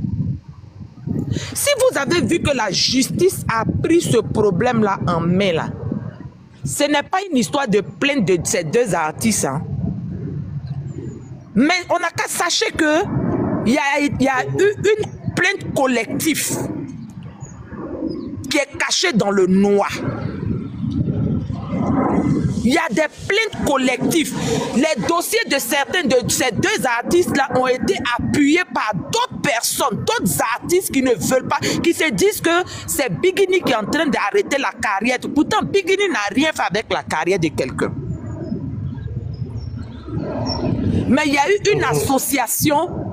Si vous avez vu que la justice a pris ce problème là en main là, ce n'est pas une histoire de plainte de ces deux artistes. Hein. Mais on n'a qu'à sachez que il y a eu une plainte collective qui est cachée dans le noir. Il y a des plaintes collectives. Les dossiers de certains de ces deux artistes-là ont été appuyés par d'autres personnes, d'autres artistes qui ne veulent pas, qui se disent que c'est Biguini qui est en train d'arrêter la carrière. Pourtant, Biguini n'a rien fait avec la carrière de quelqu'un. Mais il y a eu une association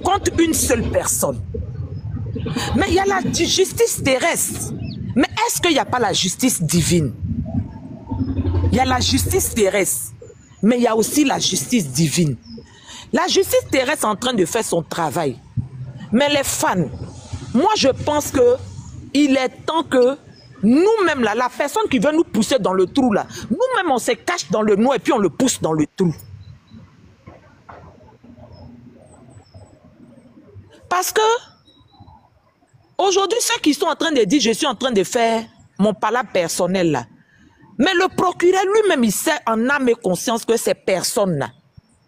contre une seule personne. Mais il y a la justice terrestre. Mais est-ce qu'il n'y a pas la justice divine? Il y a la justice terrestre, mais il y a aussi la justice divine. La justice terrestre est en train de faire son travail. Mais les fans, moi je pense que il est temps que nous-mêmes, là, la personne qui veut nous pousser dans le trou, là, nous-mêmes on se cache dans le noir et puis on le pousse dans le trou. Parce que aujourd'hui, ceux qui sont en train de dire je suis en train de faire mon palabre personnel là, mais le procureur lui-même, il sait en âme et conscience que ces personnes-là,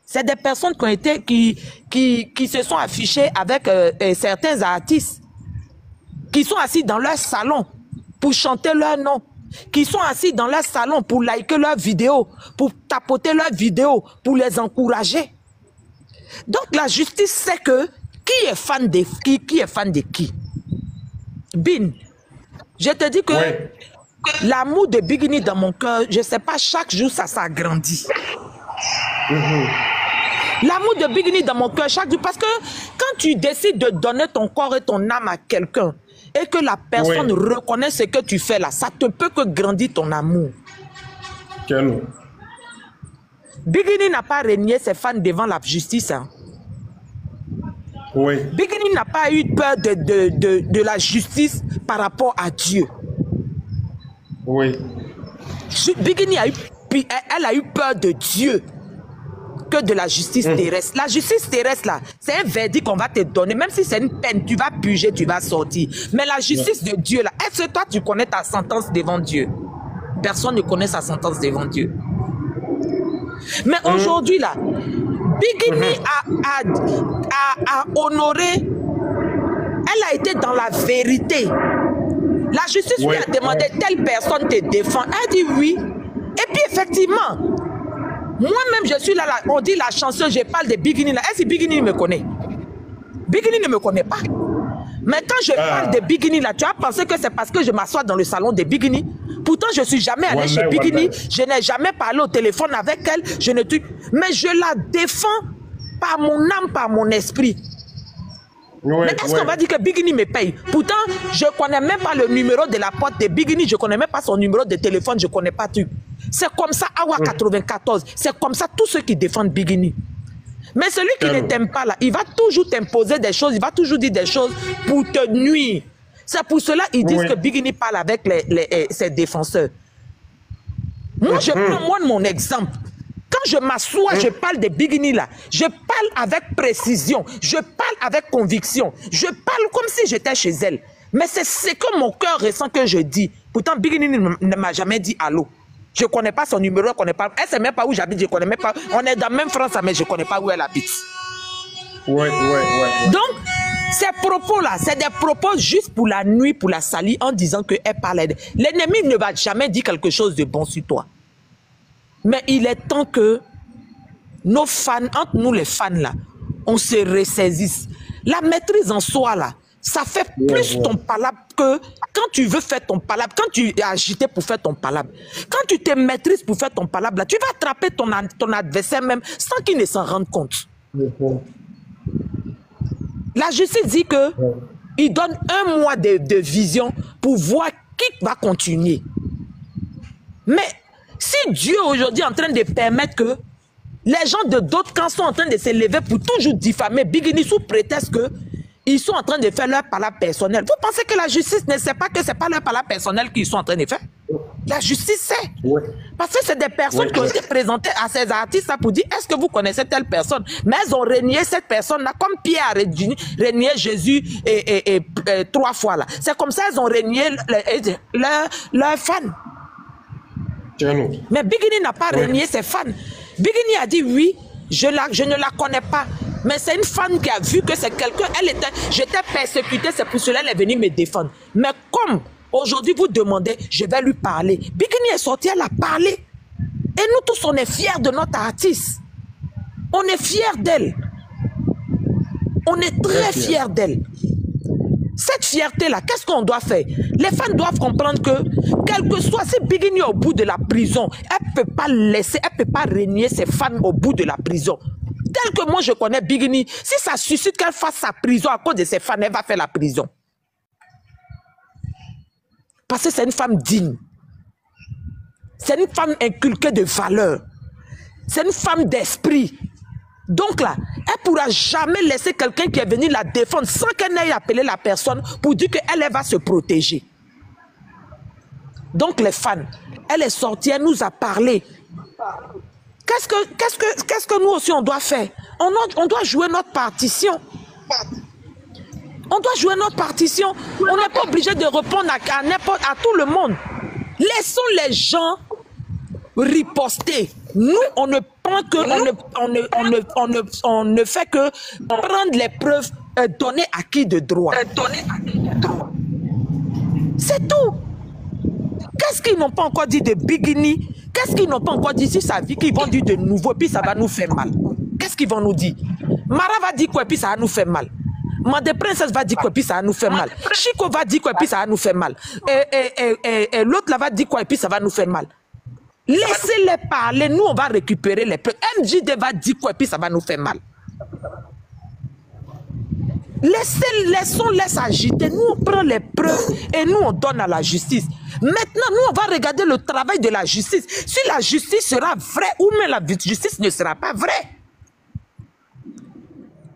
c'est des personnes qui ont été, qui se sont affichées avec certains artistes, qui sont assis dans leur salon pour chanter leur nom, qui sont assis dans leur salon pour liker leurs vidéos, pour tapoter leurs vidéos, pour les encourager. Donc la justice sait que qui est fan de qui est fan de qui. Bin, je te dis que ouais. L'amour de Biguini dans mon cœur, je ne sais pas, chaque jour ça s'agrandit. L'amour de Biguini dans mon cœur chaque jour, parce que quand tu décides de donner ton corps et ton âme à quelqu'un et que la personne reconnaît ce que tu fais là, ça ne peut que grandir ton amour. Biguini n'a pas régné ses fans devant la justice. Hein. Oui. Biguini n'a pas eu peur de la justice par rapport à Dieu. Oui. Biguini a eu peur de Dieu. que de la justice terrestre. La justice terrestre, là, c'est un verdict qu'on va te donner. Même si c'est une peine, tu vas puger, tu vas sortir. Mais la justice de Dieu, là, est-ce que toi, tu connais ta sentence devant Dieu? Personne ne connaît sa sentence devant Dieu. Mais aujourd'hui, là, Biguini a honoré, elle a été dans la vérité. La justice lui a demandé, telle personne te défend. Elle dit oui. Et puis effectivement, moi-même je suis là, on dit la chanson, je parle de Biguini là. Est-ce que Biguini me connaît? Biguini ne me connaît pas. Mais quand je parle de Biguini là, tu as pensé que c'est parce que je m'assois dans le salon de Biguini. Pourtant, je ne suis jamais allé chez Biguini. Je n'ai jamais parlé au téléphone avec elle. Mais je la défends par mon âme, par mon esprit. Mais est-ce qu'on va dire que Biguini me paye? Pourtant, je ne connais même pas le numéro de la porte de Biguini. Je ne connais même pas son numéro de téléphone. Je ne connais pas tout. C'est comme ça, Awa 94. C'est comme ça, tous ceux qui défendent Biguini. Mais celui qui ne t'aime pas là, il va toujours t'imposer des choses. Il va toujours dire des choses pour te nuire. C'est pour cela qu'ils disent que Biguini parle avec ses défenseurs. Moi, je prends mon exemple. Quand je m'assois, je parle de Biguini là. Je parle avec précision. Je parle avec conviction. Je parle comme si j'étais chez elle. Mais c'est ce que mon cœur ressent que je dis. Pourtant, Biguini ne m'a jamais dit allô. Je ne connais pas son numéro, elle ne sait même pas où j'habite, je ne connais même pas. On est dans la même France, mais je ne connais pas où elle habite. Donc, ces propos-là, c'est des propos juste pour la nuit, pour la salir, en disant qu'elle parlait. L'ennemi ne va jamais dire quelque chose de bon sur toi. Mais il est temps que nos fans, entre nous les fans là, on se ressaisisse. La maîtrise en soi là, ça fait plus ton palabre que quand tu veux faire ton palabre, quand tu es agité pour faire ton palabre. Quand tu te maîtrises pour faire ton palabre là, tu vas attraper ton adversaire même sans qu'il ne s'en rende compte. La justice dit que il donne 1 mois de vision pour voir qui va continuer. Mais si Dieu aujourd'hui est en train de permettre que les gens de d'autres camps sont en train de se lever pour toujours diffamer Biguini sous prétexte qu'ils sont en train de faire leur palabre personnel, vous pensez que la justice ne sait pas que ce n'est pas leur palabre personnel qu'ils sont en train de faire? La justice sait. Parce que c'est des personnes qui ont été présentées à ces artistes pour dire est-ce que vous connaissez telle personne? Mais elles ont renié cette personne-là comme Pierre a renié Jésus 3 fois là. C'est comme ça qu'elles ont renié leurs fans. Mais Biguini n'a pas renié ses fans. Biguini a dit oui, je ne la connais pas. Mais c'est une fan qui a vu que c'est quelqu'un, j'étais persécutée, c'est pour cela qu'elle est venue me défendre. Mais comme aujourd'hui vous demandez, je vais lui parler. Biguini est sortie, elle a parlé. Et nous tous, on est fiers de notre artiste. On est fiers d'elle. On est très fiers d'elle. Cette fierté-là, qu'est-ce qu'on doit faire? Les fans doivent comprendre que, quel que soit, si Biguini est au bout de la prison, elle ne peut pas laisser, elle ne peut pas régner ses fans au bout de la prison. Tel que moi je connais Biguini, si ça suscite qu'elle fasse sa prison à cause de ses fans, elle va faire la prison. Parce que c'est une femme digne. C'est une femme inculquée de valeurs. C'est une femme d'esprit. Donc là, elle ne pourra jamais laisser quelqu'un qui est venu la défendre sans qu'elle n'aille appeler la personne pour dire qu'elle va se protéger. Donc les fans, elle est sortie, elle nous a parlé. Qu'est-ce que nous aussi on doit faire? On doit jouer notre partition. On doit jouer notre partition. On n'est pas obligé de répondre à tout le monde. Laissons les gens riposter. Nous, on ne prend que, on ne fait que prendre les preuves données à qui de droit. C'est tout. Qu'est-ce qu'ils n'ont pas encore dit de Biguini? Qu'est-ce qu'ils n'ont pas encore dit sur sa vie qu'ils vont dire de nouveau, puis ça va nous faire mal? Qu'est-ce qu'ils vont nous dire? Mara va dire quoi, puis ça va nous faire mal. Mande Princesse va dire quoi, puis ça va nous faire mal. Chico va dire quoi, puis ça va nous faire mal. Et l'autre là va dire quoi, puis ça va nous faire mal. Laissez-les parler, nous on va récupérer les preuves. MJD va dire quoi, puis ça va nous faire mal. Laissons-les agiter. Nous on prend les preuves et nous on donne à la justice. Maintenant, nous on va regarder le travail de la justice. Si la justice sera vraie ou même la justice ne sera pas vraie.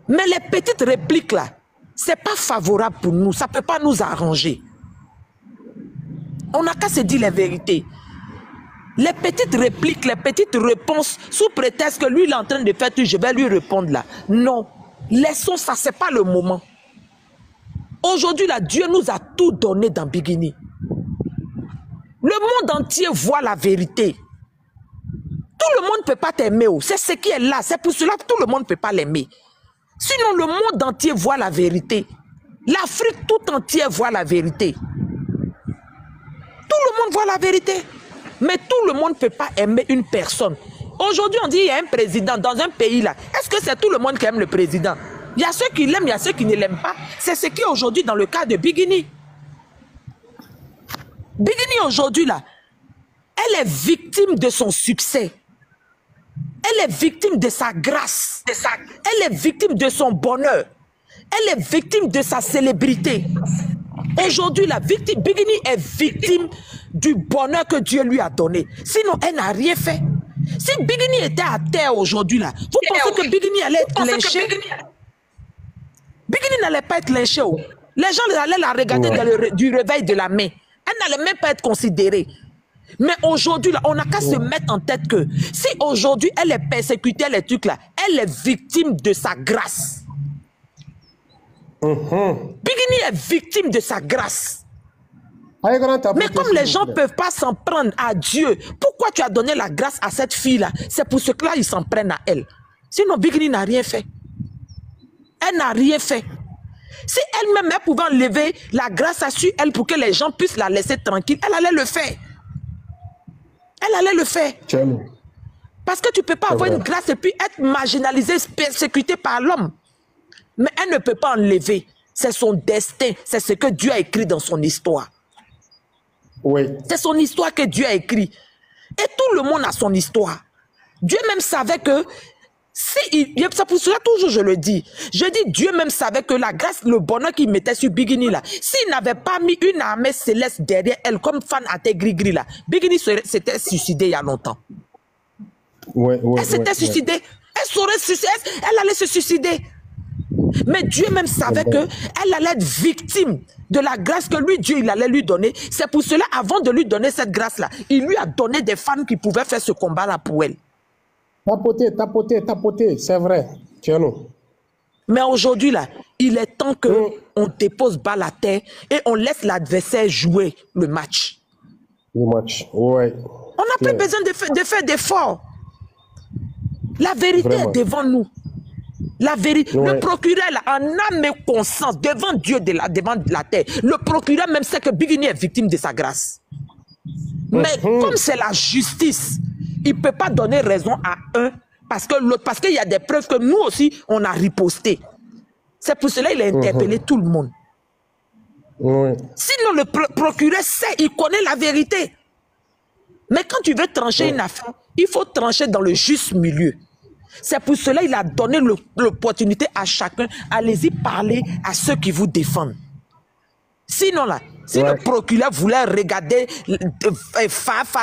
Mais les petites répliques là, c'est pas favorable pour nous. Ça peut pas nous arranger. On n'a qu'à se dire la vérité. Les petites répliques, les petites réponses, sous prétexte que lui, il est en train de faire tout, je vais lui répondre là. Non, laissons ça, ce n'est pas le moment. Aujourd'hui, là, Dieu nous a tout donné dans Bikini. Le monde entier voit la vérité. Tout le monde ne peut pas t'aimer. C'est ce qui est là. C'est pour cela que tout le monde ne peut pas l'aimer. Sinon, le monde entier voit la vérité. L'Afrique tout entière voit la vérité. Tout le monde voit la vérité. Mais tout le monde ne peut pas aimer une personne. Aujourd'hui, on dit qu'il y a un président dans un pays là. Est-ce que c'est tout le monde qui aime le président? Il y a ceux qui l'aiment, il y a ceux qui ne l'aiment pas. C'est ce qui est aujourd'hui dans le cas de Bikini. Bikini aujourd'hui là, elle est victime de son succès. Elle est victime de sa grâce. Elle est victime de son bonheur. Elle est victime de sa célébrité. Aujourd'hui, la victime, Bikini est victime du bonheur que Dieu lui a donné. Sinon, elle n'a rien fait. Si Bikini était à terre aujourd'hui, là, vous pensez que Bikini allait être lynché? Bikini n'allait pas être lynché. Les gens allaient la regarder du réveil de la main. Elle n'allait même pas être considérée. Mais aujourd'hui, là, on n'a qu'à se mettre en tête que si aujourd'hui, elle est persécutée, les trucs là, elle est victime de sa grâce. Bikini est victime de sa grâce. Mais comme les gens ne peuvent pas s'en prendre à Dieu, pourquoi tu as donné la grâce à cette fille-là? C'est pour ce que là, ils s'en prennent à elle. Sinon, Bikini n'a rien fait. Elle n'a rien fait. Si elle-même elle pouvait enlever la grâce à su elle pour que les gens puissent la laisser tranquille, elle allait le faire. Elle allait le faire. Parce que tu ne peux pas avoir une grâce et puis être marginalisé, persécuté par l'homme. Mais elle ne peut pas enlever. C'est son destin. C'est ce que Dieu a écrit dans son histoire. Oui. C'est son histoire que Dieu a écrit. Et tout le monde a son histoire. Dieu même savait que, c'est pour cela toujours je le dis. Je dis Dieu même savait que la grâce, le bonheur qu'il mettait sur Bikini là, s'il n'avait pas mis une armée céleste derrière elle, comme fan à tes gris-gris là, Bikini s'était suicidée il y a longtemps. Elle s'était suicidée. Elle allait se suicider. Mais Dieu même savait qu'elle allait être victime de la grâce que lui, Dieu, il allait lui donner. C'est pour cela, avant de lui donner cette grâce-là, il lui a donné des femmes qui pouvaient faire ce combat-là pour elle. Tapoter, c'est vrai. Mais aujourd'hui, là, il est temps qu'on dépose balle à terre et on laisse l'adversaire jouer le match. Le match, ouais. On n'a plus besoin de faire d'efforts. La vérité est devant nous. La vérité, le procureur là, en âme et conscience devant Dieu, devant la terre, le procureur même sait que Bikini est victime de sa grâce. Mais comme c'est la justice, il ne peut pas donner raison à un parce que l'autre, parce qu'il y a des preuves que nous aussi on a riposté. C'est pour cela qu'il a interpellé tout le monde. Sinon le procureur sait, il connaît la vérité. Mais quand tu veux trancher une affaire, il faut trancher dans le juste milieu. C'est pour cela qu'il a donné l'opportunité à chacun. Allez-y parler à ceux qui vous défendent. Sinon, là, si le procureur voulait regarder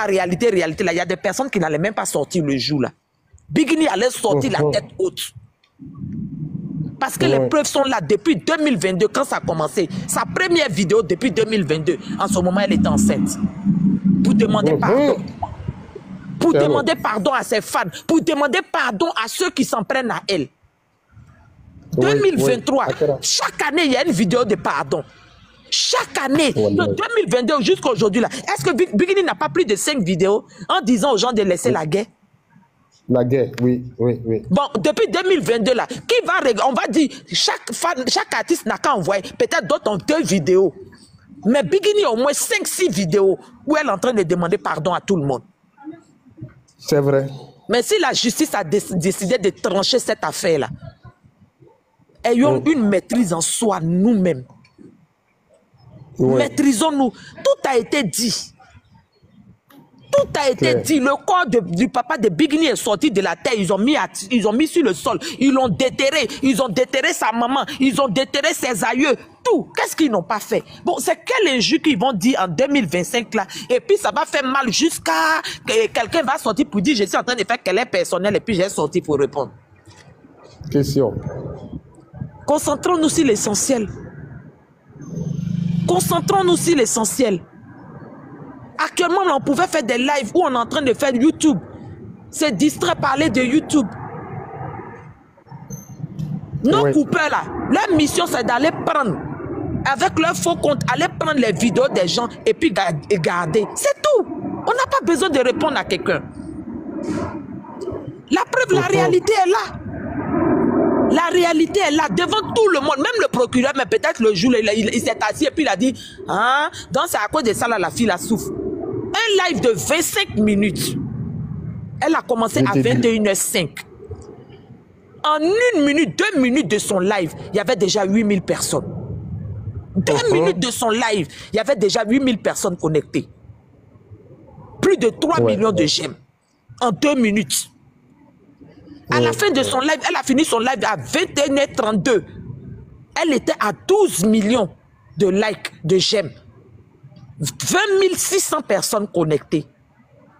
réalité, là, il y a des personnes qui n'allaient même pas sortir le jour. Là. Bikini allait sortir la tête haute. Parce que les preuves sont là depuis 2022, quand ça a commencé. Sa première vidéo depuis 2022. En ce moment, elle était enceinte. Pour demander pardon. Pour demander pardon à ses fans, pour demander pardon à ceux qui s'en prennent à elle. 2023, chaque année, il y a une vidéo de pardon. Chaque année, de 2022 jusqu'à aujourd'hui, est-ce que Bikini n'a pas plus de 5 vidéos en disant aux gens de laisser la guerre? La guerre, oui. Bon, depuis 2022, là, qui va on va dire, chaque artiste n'a qu'à envoyer, peut-être d'autres ont 2 vidéos. Mais Bikini a au moins 5-6 vidéos où elle est en train de demander pardon à tout le monde. C'est vrai. Mais si la justice a décidé de trancher cette affaire-là, ayons une maîtrise en soi nous-mêmes. Maîtrisons-nous. Tout a été dit. Tout a été dit. Le corps du papa de Bikini est sorti de la terre. Ils ont mis sur le sol. Ils l'ont déterré. Ils ont déterré sa maman. Ils ont déterré ses aïeux. Tout. Qu'est-ce qu'ils n'ont pas fait? Bon, c'est quel injure qu'ils vont dire en 2025 là. Et puis ça va faire mal jusqu'à que quelqu'un va sortir pour dire je suis en train de faire qu'elle est personnelle et puis j'ai sorti pour répondre. Question. Concentrons-nous sur l'essentiel. Concentrons-nous sur l'essentiel. Actuellement, on pouvait faire des lives où on est en train de faire YouTube. C'est distrait parler de YouTube. Nos coupeurs là, leur mission c'est d'aller prendre, avec leur faux compte, aller prendre les vidéos des gens et puis garder. C'est tout. On n'a pas besoin de répondre à quelqu'un. La preuve, la réalité est là. La réalité est là, devant tout le monde. Même le procureur, mais peut-être le jour, il s'est assis et puis il a dit, ah, donc c'est à cause de ça, là, la fille la souffre. Un live de 25 minutes. Elle a commencé à 21h05. En 1 minute, 2 minutes de son live, il y avait déjà 8000 personnes. 2 minutes de son live, il y avait déjà 8000 personnes connectées. Plus de 3 millions de j'aime. En 2 minutes. À la fin de son live, elle a fini son live à 21h32. Elle était à 12 millions de likes, de j'aime. 20 600 personnes connectées.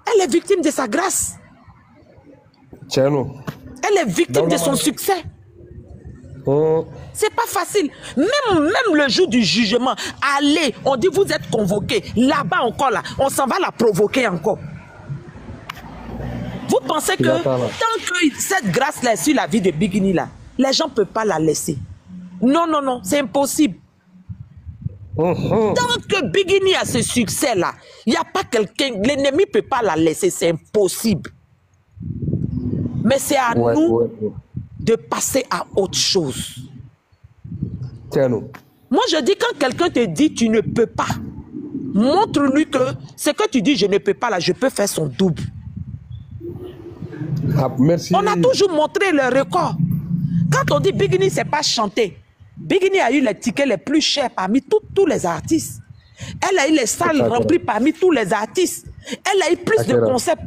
Elle est victime de sa grâce. Elle est victime de son succès. C'est pas facile. Même le jour du jugement, allez, on dit vous êtes convoqué. Là-bas encore, là, on s'en va la provoquer encore. Vous pensez que tant que cette grâce-là est sur la vie de Bigini, là, les gens ne peuvent pas la laisser. Non, non, non, c'est impossible. Tant que Bigini a ce succès-là, il n'y a pas quelqu'un, l'ennemi ne peut pas la laisser, c'est impossible. Mais c'est à nous de passer à autre chose. Moi, je dis, quand quelqu'un te dit tu ne peux pas, montre-lui que ce que tu dis je ne peux pas, là, je peux faire son double. Ah, merci. On a toujours montré le record. Quand on dit Bigini, c'est pas chanter. Bigini a eu les tickets les plus chers parmi tous les artistes. Elle a eu les salles remplies parmi tous les artistes. Elle a eu plus de concerts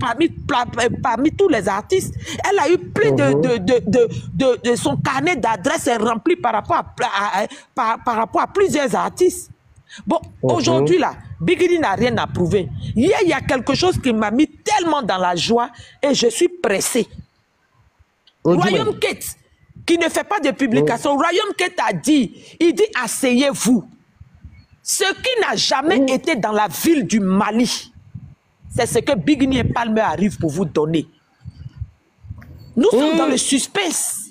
parmi tous les artistes. Elle a eu plus de son carnet d'adresses est rempli par rapport à plusieurs artistes. Bon, aujourd'hui là, Bigini n'a rien à prouver. Hier, il y a quelque chose qui m'a mis tellement dans la joie et je suis pressé. Royaume Kate, qui ne fait pas de publication, Royaume Kate a dit, il dit asseyez-vous. Ce qui n'a jamais été dans la ville du Mali, c'est ce que Bigini et Palmer arrivent pour vous donner. Nous sommes dans le suspense.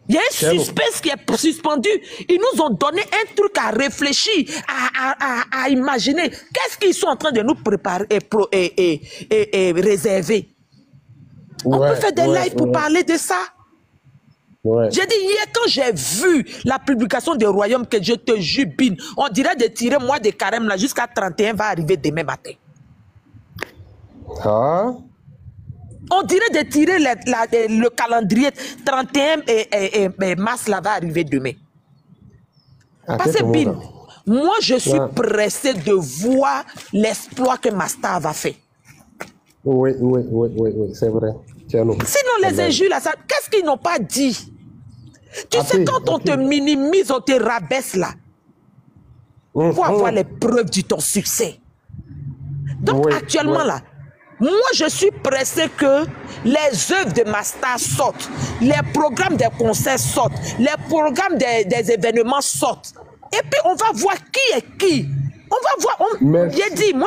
Il y a un suspense qui est suspendu. Ils nous ont donné un truc à réfléchir, à imaginer. Qu'est-ce qu'ils sont en train de nous préparer et réserver? On peut faire des lives pour parler de ça. J'ai dit hier, quand j'ai vu la publication des royaumes, que je te jubile, on dirait de tirer moi de carême là jusqu'à 31 va arriver demain matin. On dirait de tirer le calendrier 31 et mars là va arriver demain. Parce que Bin, moi je suis pressé de voir l'exploit que Masta va faire. Oui, c'est vrai. Sinon les injures là, qu'est-ce qu'ils n'ont pas dit? Tu sais, quand on te minimise, on te rabaisse là, pour avoir les preuves de ton succès. Donc actuellement là, moi je suis pressé que les œuvres de Masta sortent, les programmes des concerts sortent, les programmes des événements sortent. Et puis on va voir qui est qui. On va voir.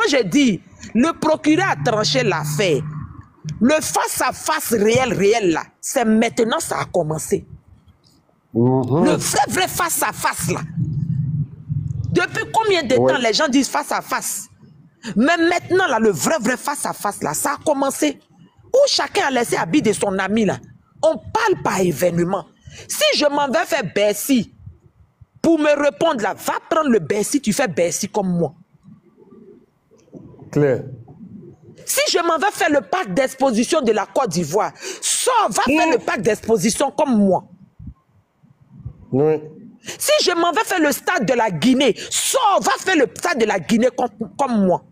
J'ai dit, le procureur a tranché l'affaire. Le face-à-face réel là, c'est maintenant ça a commencé. Le vrai face-à-face là. Depuis combien de temps les gens disent face-à-face? Mais maintenant là, le vrai face-à-face là, ça a commencé. Où chacun a laissé habit de son ami là. On parle par événement. Si je m'en vais faire Bercy, pour me répondre là, va prendre le Bercy, tu fais Bercy comme moi. Claire. Si je m'en vais faire le parc d'exposition de la Côte d'Ivoire, sors, va faire le parc d'exposition comme moi. Si je m'en vais faire le stade de la Guinée, sors, va faire le stade de la Guinée comme moi.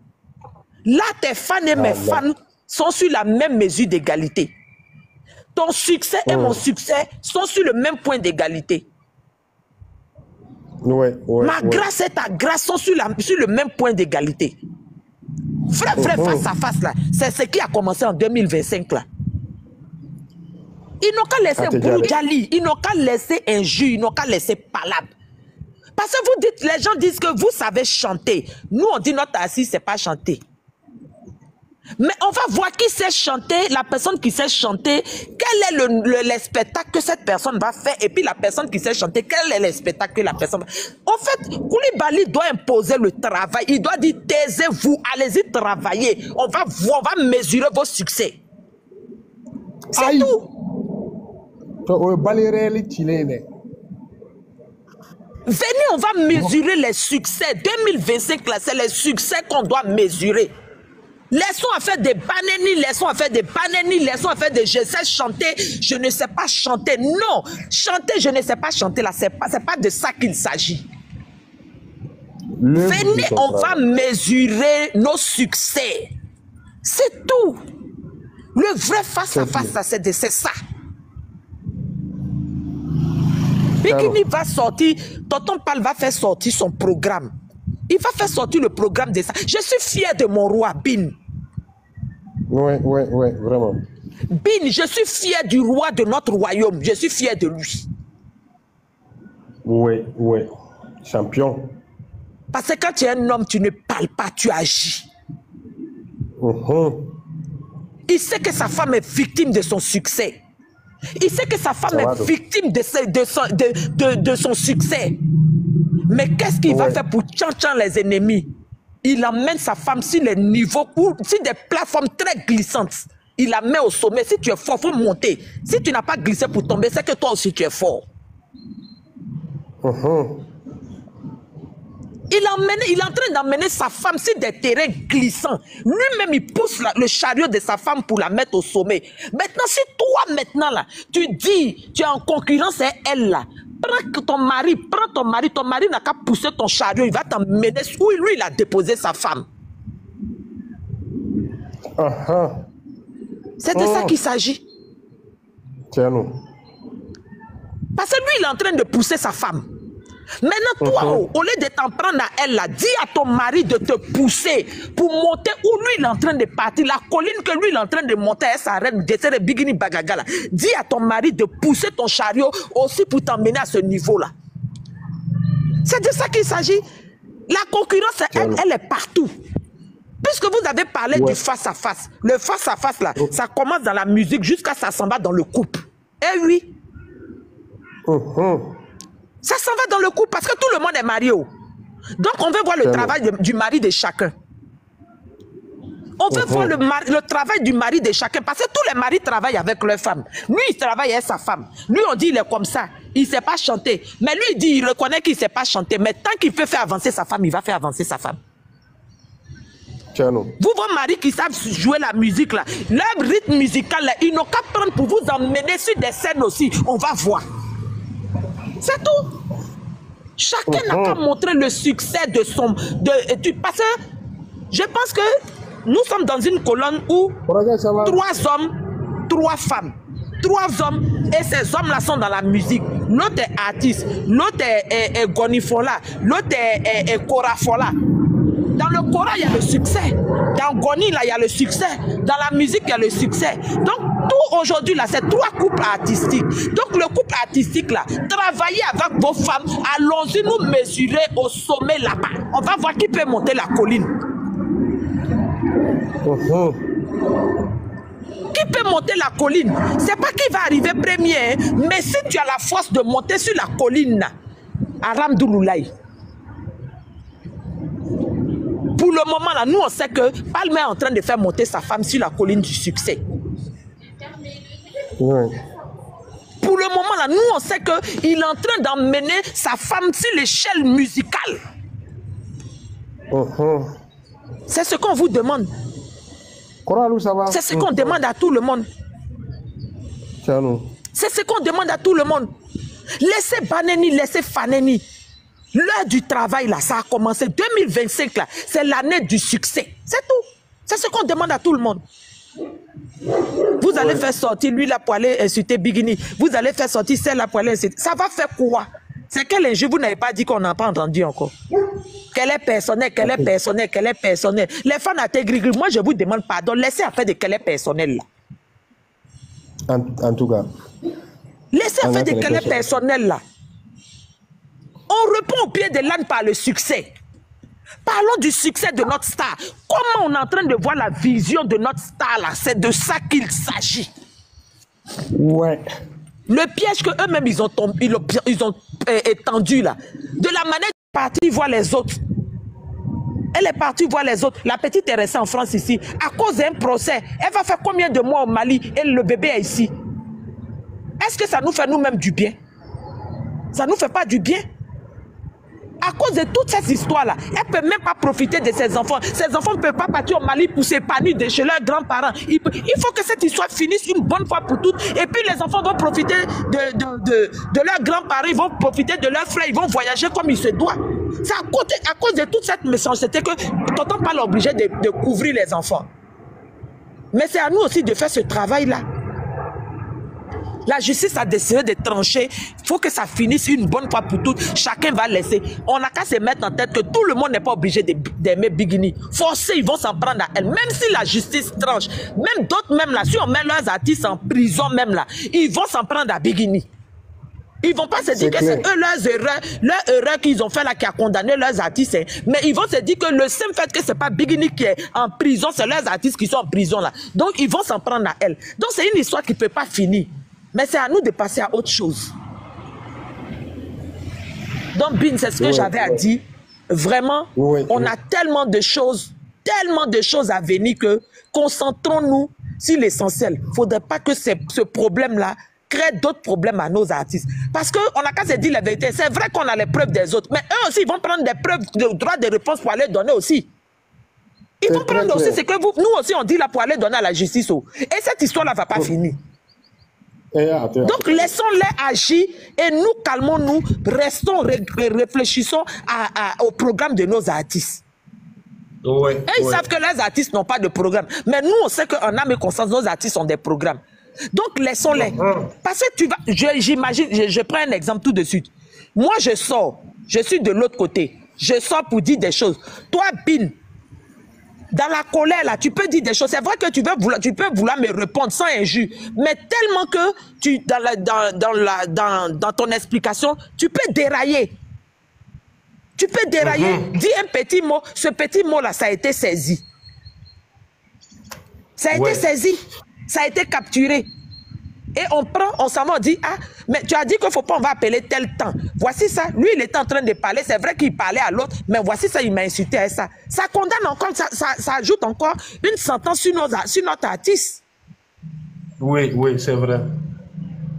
Là, tes fans et mes fans sont sur la même mesure d'égalité. Ton succès et mon succès sont sur le même point d'égalité. Ma grâce et ta grâce sont sur le même point d'égalité. Vrai face à face là, c'est ce qui a commencé en 2025 là. Ils n'ont qu'à laisser Boudjali, ils n'ont qu'à laisser injure, ils n'ont qu'à laisser palabre. Parce que vous dites, les gens disent que vous savez chanter. Nous, on dit notre assise, c'est pas chanter. Mais on va voir qui sait chanter, la personne qui sait chanter, quel est le spectacle que cette personne va faire, et puis la personne qui sait chanter, quel est le spectacle que la personne va faire. En fait, Koulibaly doit imposer le travail. Il doit dire, taisez-vous, allez-y travailler. On va mesurer vos succès. C'est tout. Venez, on va mesurer les succès. 2025, là, c'est les succès qu'on doit mesurer. Laissons à faire des banani, laissons à faire des banani, laissons à faire des je sais chanter, je ne sais pas chanter. Non, chanter, je ne sais pas chanter, là, c'est pas de ça qu'il s'agit. Venez, on va mesurer nos succès. C'est tout. Le vrai face-à-face, c'est ça. Bikini va sortir, Tonton Pal va faire sortir son programme. Il va faire sortir le programme de ça. Je suis fier de mon roi Bin. Oui, vraiment. Bin, je suis fier du roi de notre royaume. Je suis fier de lui. Oui. Champion. Parce que quand tu es un homme, tu ne parles pas, tu agis. Il sait que sa femme est victime de son succès. Il sait que sa femme est victime de son succès. Mais qu'est-ce qu'il va faire pour tchan les ennemis? Il emmène sa femme sur les niveaux, sur des plateformes très glissantes. Il la met au sommet. Si tu es fort, il faut monter. Si tu n'as pas glissé pour tomber, c'est que toi aussi tu es fort. Il est en train d'emmener sa femme sur des terrains glissants. Lui-même, il pousse le chariot de sa femme pour la mettre au sommet. Maintenant, si toi, là, tu dis, tu es en concurrence avec elle, là, prends ton mari n'a qu'à pousser ton chariot, il va t'emmener où lui, il a déposé sa femme. C'est de ça qu'il s'agit. Tiens-nous. Parce que lui, il est en train de pousser sa femme. Maintenant, toi, au lieu de t'en prendre à elle, là, dis à ton mari de te pousser pour monter où lui, il est en train de partir. La colline que lui, il est en train de monter, elle s'arrête, de Bigini Bagaga, là. Dis à ton mari de pousser ton chariot aussi pour t'emmener à ce niveau-là. C'est de ça qu'il s'agit. La concurrence, elle est partout. Puisque vous avez parlé du face-à-face. Le face-à-face, là, ça commence dans la musique jusqu'à ça s'en va dans le couple. Eh oui. Ça s'en va dans le couple parce que tout le monde est marié. Donc, on veut voir le travail du mari de chacun. On veut voir le travail du mari de chacun parce que tous les maris travaillent avec leur femme. Lui, il travaille avec sa femme. Lui, on dit il est comme ça. Il ne sait pas chanter. Mais lui, il dit il reconnaît qu'il ne sait pas chanter. Mais tant qu'il peut faire avancer sa femme, il va faire avancer sa femme. Vous, vos maris qui savent jouer la musique, là, leur rythme musical, là, ils n'ont qu'à prendre pour vous emmener sur des scènes aussi. On va voir. C'est tout. Chacun n'a qu'à montrer le succès de son... parce que je pense que nous sommes dans une colonne où 3 hommes, 3 femmes. 3 hommes et ces hommes-là sont dans la musique. L'autre est artiste, l'autre est Gonifola, l'autre est Korafola. Dans le Kora, il y a le succès. Dans Goni, là, il y a le succès. Dans la musique, il y a le succès. Donc, tout aujourd'hui, là, c'est 3 couples artistiques. Donc, le couple artistique, là, travaillez avec vos femmes. Allons-y nous mesurer au sommet là-bas. On va voir qui peut monter la colline. Qui peut monter la colline? C'est pas qui va arriver premier, hein, mais si tu as la force de monter sur la colline, là, Aram Douloulaï. Pour le moment, là, nous, on sait que Palmer est en train de faire monter sa femme sur la colline du succès. Pour le moment, là, nous, on sait qu'il est en train d'emmener sa femme sur l'échelle musicale. C'est ce qu'on vous demande. C'est ce qu'on demande à tout le monde. C'est ce qu'on demande à tout le monde. Laissez Baneni, laissez Faneni. L'heure du travail, là, ça a commencé. 2025, là, c'est l'année du succès. C'est tout. C'est ce qu'on demande à tout le monde. Vous allez faire sortir lui là pour aller insulter Bigini. Vous allez faire sortir celle-là pour aller insulter. Ça va faire quoi? C'est quel injure? Vous n'avez pas dit qu'on n'a pas entendu encore. Qu'elle est personnelle, qu'elle est personnelle, qu'elle est personnelle. Les fans à Tégrigri, moi je vous demande pardon. Laissez affaire de qu'elle est personnelle là. En tout cas. Laissez affaire de qu'elle est personnelle là. On répond au pied de l'âne par le succès. Parlons du succès de notre star. Comment on est en train de voir la vision de notre star là? C'est de ça qu'il s'agit. Ouais. Le piège qu'eux-mêmes ils ont étendu là. De la manière dont elle est partie voir les autres. Elle est partie voir les autres. La petite est restée en France ici. À cause d'un procès. Elle va faire combien de mois au Mali? Et le bébé est ici. Est-ce que ça nous fait nous-mêmes du bien? Ça ne nous fait pas du bien. À cause de toute cette histoire-là, elle ne peut même pas profiter de ses enfants. Ses enfants ne peuvent pas partir au Mali pour s'épanouir de chez leurs grands-parents. Il faut que cette histoire finisse une bonne fois pour toutes. Et puis les enfants vont profiter de leurs grands-parents, ils vont profiter de leurs frères, ils vont voyager comme il se doit. C'est à cause de toute cette méchanceté que tonton parle obligé de couvrir les enfants. Mais c'est à nous aussi de faire ce travail-là. La justice a décidé de trancher. Il faut que ça finisse une bonne fois pour toutes. Chacun va laisser. On n'a qu'à se mettre en tête que tout le monde n'est pas obligé d'aimer Bigini. Forcés, ils vont s'en prendre à elle. Même si la justice tranche, même d'autres, même là, si on met leurs artistes en prison, même là, ils vont s'en prendre à Bigini. Ils vont pas se dire que c'est eux leur erreur qu'ils ont fait là qui a condamné leurs artistes. Hein. Mais ils vont se dire que le simple fait que c'est pas Bigini qui est en prison, c'est leurs artistes qui sont en prison là. Donc ils vont s'en prendre à elle. Donc c'est une histoire qui peut pas finir. Mais c'est à nous de passer à autre chose. Donc, Bin, c'est ce que j'avais à dire. Vraiment, on a tellement de choses à venir que concentrons-nous sur l'essentiel. Il ne faudrait pas que ce problème-là crée d'autres problèmes à nos artistes. Parce qu'on n'a qu'à se dire la vérité. C'est vrai qu'on a les preuves des autres, mais eux aussi, ils vont prendre des preuves, de droit de réponse pour aller donner aussi. Ils vont prendre aussi ce que nous aussi, on dit là pour aller donner à la justice. Et cette histoire-là ne va pas finir. Donc laissons-les agir et nous calmons-nous, restons, réfléchissons au programme de nos artistes. Et ils savent que les artistes n'ont pas de programme. Mais nous, on sait qu'en âme et conscience, nos artistes ont des programmes. Donc laissons-les. Parce que tu vas, j'imagine, je prends un exemple tout de suite. Moi, je sors, je suis de l'autre côté. Je sors pour dire des choses. Toi, Bin, dans la colère, là, tu peux dire des choses. C'est vrai que tu peux vouloir me répondre sans injure. Mais tellement que dans ton explication, tu peux dérailler. Tu peux dérailler. Dis un petit mot. Ce petit mot-là, ça a été saisi. Ça a été saisi. Ça a été capturé. Et on s'en va, on dit, ah, mais tu as dit qu'il ne faut pas, on va appeler tel temps. Voici ça. Lui, il était en train de parler. C'est vrai qu'il parlait à l'autre, mais voici ça, il m'a insulté à ça. Ça condamne encore, ça ajoute encore une sentence sur notre artiste. Oui, c'est vrai.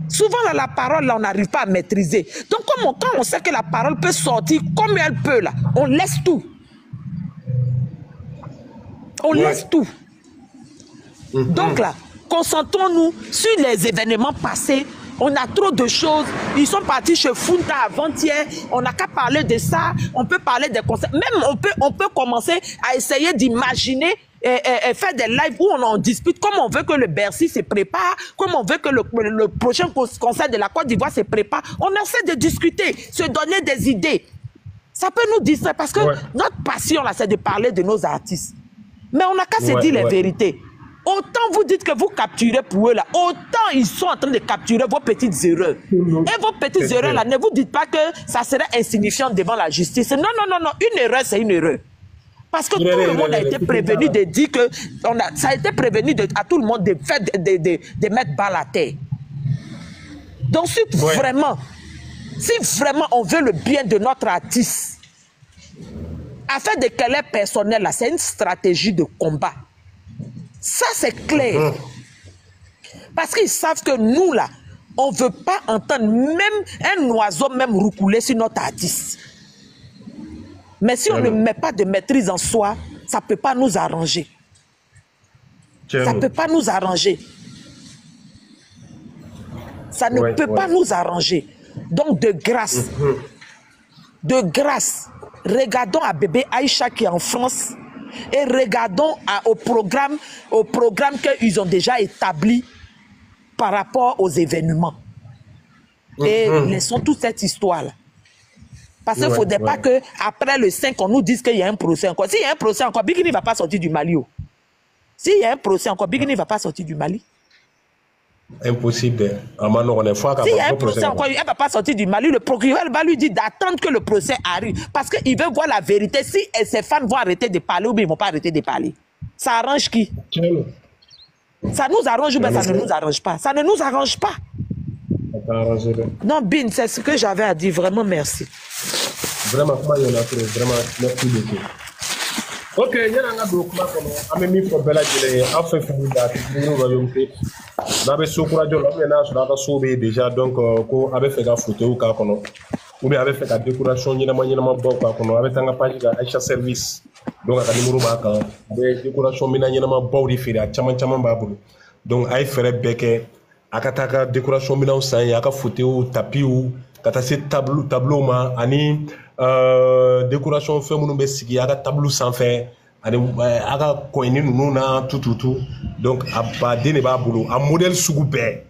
Souvent, là, la parole, là, on n'arrive pas à maîtriser. Donc, quand on sait que la parole peut sortir comme elle peut, là, on laisse tout. On laisse tout. Donc, là, concentrons-nous sur les événements passés. On a trop de choses. Ils sont partis chez Funta avant-hier. On n'a qu'à parler de ça. On peut parler des concerts. Même on peut commencer à essayer d'imaginer et faire des lives où on dispute. Comme on veut que le Bercy se prépare. Comme on veut que le prochain concert de la Côte d'Ivoire se prépare. On essaie de discuter, se donner des idées. Ça peut nous distraire parce que notre passion, là, c'est de parler de nos artistes. Mais on n'a qu'à se dire les vérités. Autant vous dites que vous capturez pour eux là, autant ils sont en train de capturer vos petites erreurs. Et vos petites erreurs là, ne vous dites pas que ça serait insignifiant devant la justice. Non, une erreur c'est une erreur. Parce que tout le monde a été prévenu de dire que, ça a été prévenu à tout le monde de faire de mettre balle à terre. Donc si vraiment on veut le bien de notre artiste, afin de qu'elle est personnelle là, c'est une stratégie de combat. Ça, c'est clair. Parce qu'ils savent que nous, là, on ne veut pas entendre même un oiseau même roucouler sur notre artiste. Mais si on ne met pas de maîtrise en soi, ça ne peut pas nous arranger. Ça ne peut pas nous arranger. Ça ne peut pas nous arranger. Donc, de grâce, regardons à bébé Aïcha qui est en France. Et regardons au programme qu'ils ont déjà établi par rapport aux événements. Et laissons toute cette histoire-là. Parce qu'il ne faudrait pas qu'après le 5, on nous dise qu'il y a un procès encore. S'il y a un procès encore, Bigini ne va pas sortir du Mali. S'il y a un procès encore, Bigini ne va pas sortir du Mali. Impossible. S'il y a un procès encore, elle ne va pas sortir du Mali. Le procureur va lui dire d'attendre que le procès arrive. Parce qu'il veut voir la vérité. Si ces femmes vont arrêter de parler ou bien ils ne vont pas arrêter de parler. Ça arrange qui? Ça nous arrange ou bien ça ne nous arrange pas? Ça ne nous arrange pas. Non, Bin, c'est ce que j'avais à dire. Vraiment, merci. Vraiment, vraiment, merci beaucoup. Ok, il y a un document comme un ami pour Bella Gile, a fait famille d'artistes, n'avait soucouragé l'homme déjà, donc, avait fait la photo ou kakono, ou bien avait fait la décoration, il y a un peu avec un page d'Aïcha Service, donc à numéro baka, des décorations, il y a un peu de fil à Chaman Babou. Donc, a fait bec, à Kataka, décoration, il y a un photo, tapis ou, katase tableau, ma, ani. Décoration fait mon besigi aga tableau sans faire aga koini nuna tout donc abade ne ba bulu a modèle sugu be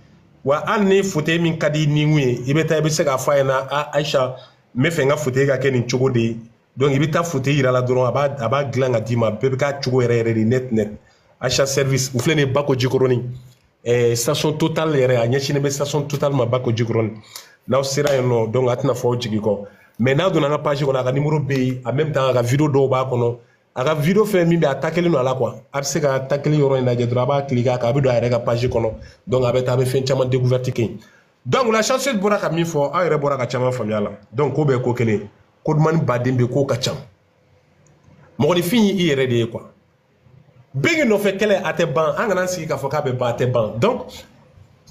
wa anne fauteuil min kadi ni ngwe ibeta be se ka fa na Aisha me fe nga fauteuil ga keni chogo de donc ibeta fauteuil ira la doron aba glanga dima be ka chogo ere net Aisha service ou flene bako jikoroni station Total ere a nyachine be station Total ma bako jikoroni na sira no donc atina fo jigiko. Mais now dans la page on a un numéro B en même temps la vidéo do ba kono aga vidéo fait mi be attaquer no ala quoi abse ka attaquer yoro na je droit ba cliquer ka bi do ay page kono donc avec ta be fait chama découverte ki donc la chance de boraka mi fo ay re boraka chama familiala donc ko be ko kele ko man badembe ko ka cham mo di fini i re de quoi big no fait kele ate ban angana si ka fo ka be ba ate ban donc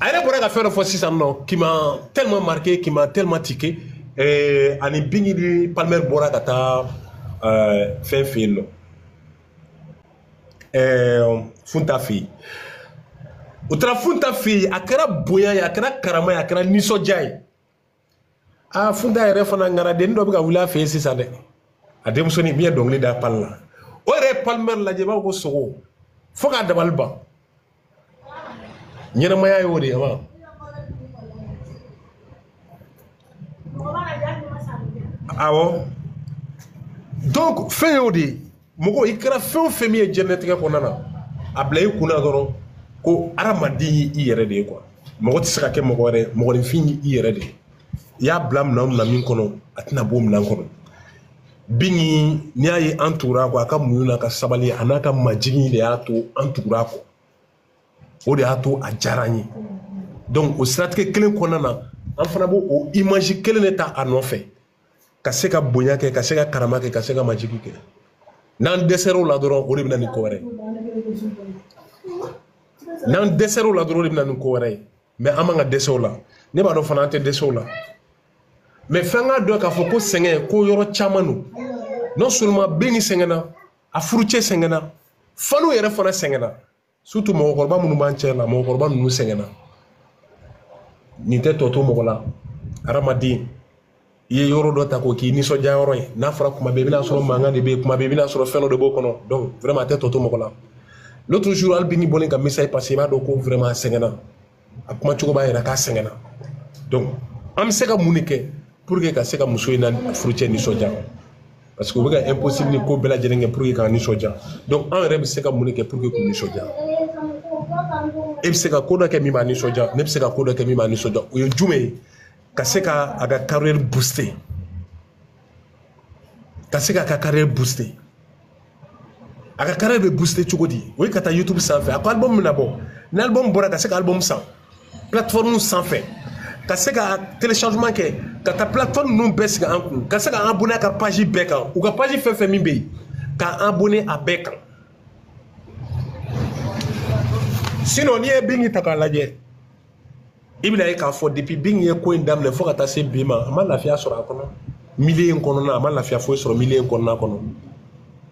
ay re boraka faire fo 600 non qui m'a tellement marqué qui m'a tellement tiqué. Ani bingi di Palmer Bora kata fin film funta fi utra funta fi akara boya ya akara karama ya akara niso jai funta ere fana ngara de ndo biga wula fe sisa de adem soni bien dongli da palla ore Palmer la jeba ko sogo foka dabal ba nyena maya yodi ama awo donc fin yodi mogo ikra fin femi jenetika ko nana ablay kuna doro ko aramadi i yere de quoi mogo tisaka ke mogo re mogo fini i yere de ya blam na min kono atina bom nan kono bingi ni ayi entoura ko aka muyuna ka sabali anaka majigi de ato entoura ko o de ato ajarani donc o strateke kelen ko nana an fana bo o image kelen eta anofe ka se ka bonya ke ka se ka karama ke ka se ka majigi ke nan desero la doron o de bina ni ko wɛrɛ nan desero la doron o de bina ni ko wɛrɛ mais an man ka dɛsɛ o la ne b'a dɔn fana an tɛ dɛsɛ o la mais fɛn ka dɔn k'a fɔ ko sɛgɛn ko yɔrɔ caman don non seulement bɛɛ ni sɛgɛnna a furucɛ sɛgɛnna fanu yɛrɛ fana sɛgɛnna surtout mɔgɔkɔrɔba minnu b'an cɛ la mɔgɔkɔrɔba ninnu sɛgɛnna nin tɛ tɔ to mɔgɔ la adamaden i ye yɔrɔ dɔ ta k'o k'i nisɔndiya yɔrɔ ye n'a fɔra kuma bɛɛ i bɛna sɔrɔ mankan de bɛ yen kuma bɛɛ i bɛna sɔrɔ fɛn dɔ de b'o kɔnɔ donc vraiment a tɛ tɔ to mɔgɔ la l'autre jour hali bi ni bɔlen ka message passer i b'a dɔn ko vraiment a sɛgɛnna a kuma cogo b'a yɛrɛ k'a sɛgɛnna donc an bɛ se ka mun de kɛ pour que ka se ka muso in na furucɛ nisɔndiya parce que o bɛ ka impossible ni ko bɛɛ lajɛlen kɛ pour que k'a nisɔndiya donc an yɛrɛ bɛ se ka mun de kɛ pour que k'u nisɔndiya e bɛ se ka ko dɔ kɛ min b'a nisɔndiya ne bɛ se ka ko dɔ kɛ min b'a nisɔndiya o ye jumɛn ye ka se ka a ka carrière booster ka se ka carrière booster a ka carrière bɛ booster cogo di o ye ka taa YouTube sanfɛ a ko album bɛna bɔ ni album bɔra ka se ka album san plateforme sanfɛ ka se ka téléchargement kɛ ka taa plateforme ninnu bɛɛ sigi an kun ka se ka abonné a ka page bɛɛ kan u ka page fɛn fɛn min bɛ yen ka abonné a bɛɛ kan sinon n'i ye Bingi ta k'a lajɛ i bɛna ye k'a fɔ depuis Bingi ye ko in daminɛ fo ka taa se bi ma a ma lafiya sɔrɔ a kɔnɔ milieu in kɔnɔna a ma lafiya foyi sɔrɔ milieu in kɔnɔna kɔnɔ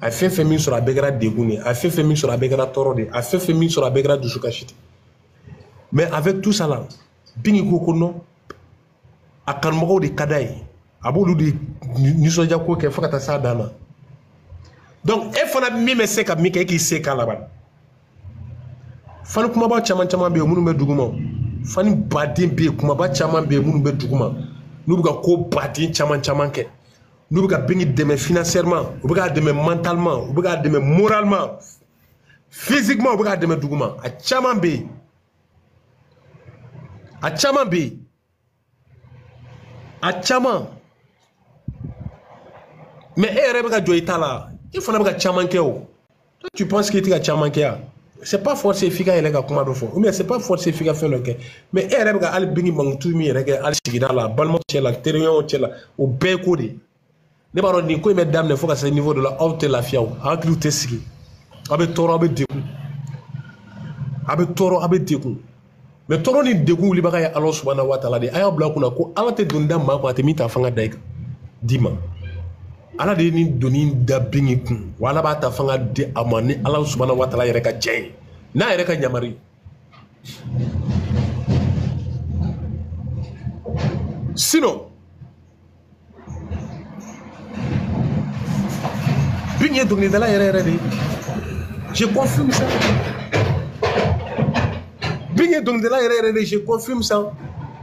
a fɛn fɛn min sɔrɔ a bɛɛ kɛra degun de a fɛn fɛn min sɔrɔ a bɛɛ kɛra tɔɔrɔ de a fɛn fɛn min sɔrɔ a bɛɛ kɛra dusukasi de mais avec tout ça là Bingi ko ko non a kanumɔgɔw de ka d'a ye a b'olu de nisɔndiya ko kɛ fo ka taa s'a dan na donc e fana min bɛ se ka min kɛ e k'i se k'a laban fani kumaba caman caman bɛ yen minnu bɛ duguma fani baden bɛ yen kumaba caman bɛ yen minnu bɛ duguma n'u bɛ ka ko baden caman caman kɛ n'u bɛ ka Bingi dɛmɛ financièrement u bɛ k'a dɛmɛ mentalement u bɛ k'a dɛmɛ moralement physiquement u bɛ k'a dɛmɛ duguma a caman bɛ yen a caman bɛ yen a caman mais e yɛrɛ bɛ ka jɔ i ta la i fana bɛ ka caman kɛ o tu penses que i tɛ ka caman kɛ yan c'est pas forcé f'i ka yɛlɛ ka kuma dɔ fɔ ou bien c'est pas forcé f'i ka fɛn dɔ kɛ mais e yɛrɛ bɛ ka hali bingi mankutu min yɛrɛ kɛ hali sigida la balimaw cɛ la teriɲɔgɔnw cɛ la o bɛɛ ye ko de ye ne b'a dɔn nin ko in bɛ daminɛ fo ka se niveau dɔ la aw tɛ lafiya o hakiliw tɛ sigi aw bɛ tɔɔrɔ aw bɛ degun a bɛ tɔɔrɔ a bɛ degun mais tɔɔrɔ ni degun wilibaga ye Ala subahanahu wa taala de a y'a bila kunna ko Ala tɛ doni da maa kun a tɛ min ta fanga da i kan d'i ma Ala de ye nin doni da bingi kun wa Ala b'a ta fanga di a ma ni Ala subahanahu wa taala yɛrɛ ka jɛn ye n'a yɛrɛ ka yamari sinon bingi ye dɔnkilidala yɛrɛ yɛrɛ de je confirme ça bingi ye dɔnkilidala yɛrɛ yɛrɛ de je confirme ça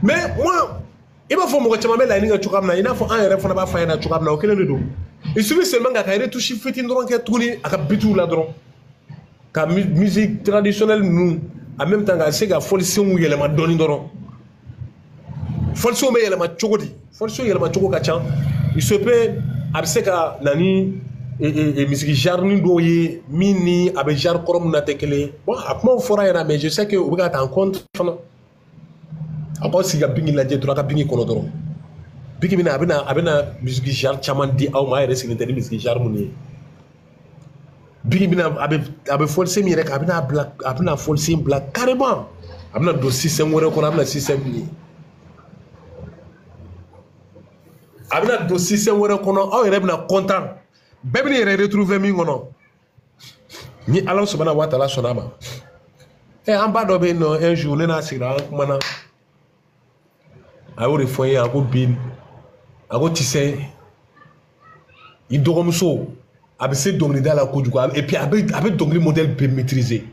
mais moi i b'a fɔ mɔgɔ caman bɛ laɲini kɛ cogoya min na i n'a fɔ an yɛrɛ fana b'a fɔ a ɲɛna cogoya min na o kelen de don il suffit seulement k'a ka retouche fitinin dɔrɔn kɛ tuguni a ka bitiw la dɔrɔn ka musique traditionnelle ninnu en même temps ka se ka fɔlisenw yɛlɛma dɔɔni dɔrɔn fɔlisenw bɛ yɛlɛma cogo di fɔlisenw yɛlɛma cogo ka ca il se peut a bɛ se ka na ni misiki genre ni dɔw ye min ni a bɛ genre kɔrɔ min na tɛ kelen ye bon a kumaw fɔra yɛrɛ mais je sais que u bɛ ka ta en compte fana a b'aw sigi ka bingi lajɛ dɔrɔn a ka bingi kɔnɔ dɔrɔn bingi min na a bɛna misiki genre caman di aw ma a yɛrɛ sigilen tɛ ni misiki genre minnu ye bingi bɛna a bɛ fɔlisen min yɛrɛ kan a bɛna fɔlisen bila carrément a bɛna don système wɛrɛ kɔnɔ a bɛna système min ye a bɛna don système wɛrɛ kɔnɔ aw yɛrɛ bɛna content bɛɛ bɛ yɛrɛ retrouver min kɔnɔ ni Ala subahanahu wa taala sɔnna a ma an ba dɔ bɛ yen nɔ un jour ne n'a sigira an kumana a y'o de fɔ n ye a ko bi a ko Tise i dɔgɔmuso a bɛ se dɔnkilida la kojugu et puis a bɛ dɔnkili modèle bɛɛ maîtriser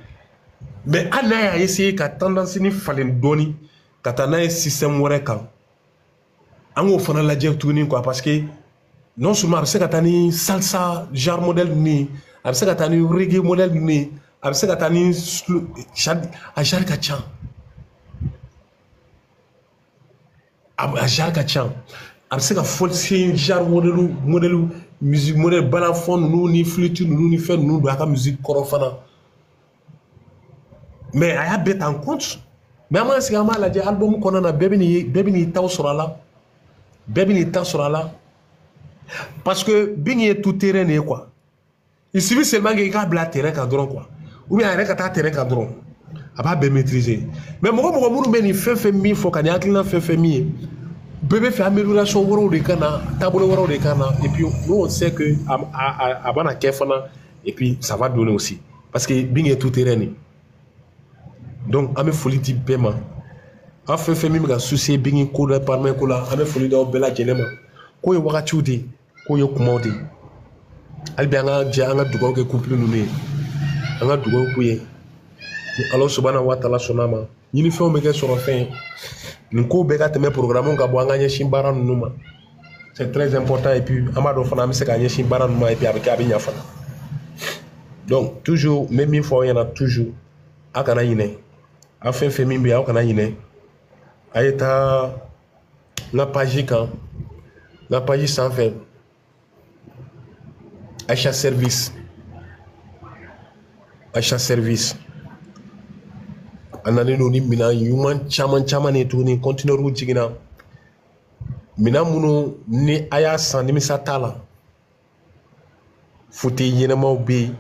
mais hali n'a y'a essayer ka tendance ni falen dɔɔni ka taa n'a ye système wɛrɛ kan an k'o fana lajɛ tuguni quoi parce que non seulement a bɛ se ka taa ni salsa genre modèle ni a bɛ se ka taa ni reggae modèle ni a bɛ se ka taa ni a genre ka ca a genre ka ca a bɛ se ka fɔlisen genre modèle musique modèle balafon ninnu ni flûte ninnu ni fɛn ninnu don a ka musique kɔrɔ fana mais a y'a bɛɛ ta en compte mais an b'an sigi an b'a lajɛ album kɔnɔna na bɛɛ bɛ n'i taw sɔrɔ a la bɛɛ bɛ n'i ta sɔrɔ a la parce que bingi ye tout terrain de ye quoi il suffit seulement que i k'a bila terrain kan dɔrɔn quoi ou bien a yɛrɛ ka taa terrain kan dɔrɔn a b'a bɛɛ maîtriser mais mɔgɔ minnu bɛ nin fɛn fɛn min fɔ ka nin hakilina fɛn fɛn min ye bɛɛ bɛ fɛ amélioration wɛrɛw de ka na taabolo wɛrɛw de ka na et puis nous on sait que a mana kɛ fana et puis ça va donner aussi parce que bingi ye tout terrain de donc an bɛ foli di bɛɛ ma an fɛn fɛn min bɛ ka soucier bingi ko la parlement ko la an bɛ foli d'aw bɛɛ lajɛlen ma k'o ye wagatiw de ye k'o ye kumaw de ye hali bi an ka jɛ an ka dugawu kɛ couple ninnu ye an ka dugawu k'u ye ni Ala subahanahu wa taala sɔnna a ma ɲinifɛnw bɛ kɛ sɔrɔ fɛn ye nin ko bɛɛ ka tɛmɛ programme ka bɔ an ka ɲɛsin baara ninnu ma c'est très important et puis an b'a dɔn fana an bɛ se ka ɲɛsin baara ninnu ma et puis a bɛ kɛ a bɛ ɲa fana donc toujours n bɛ min fɔ aw ɲɛna toujours a kana ɲinɛ aw fɛn fɛn min bɛ yen aw kana ɲinɛ a ye taa n ka page kan n ka page sanfɛ Aïcha Service a nalen don ni minɛn ɲuman caman de tuguni conteneur jiginna minɛn minnu ni a y'a san nimisa t'a la fauteuil ɲɛnamaw bɛ yen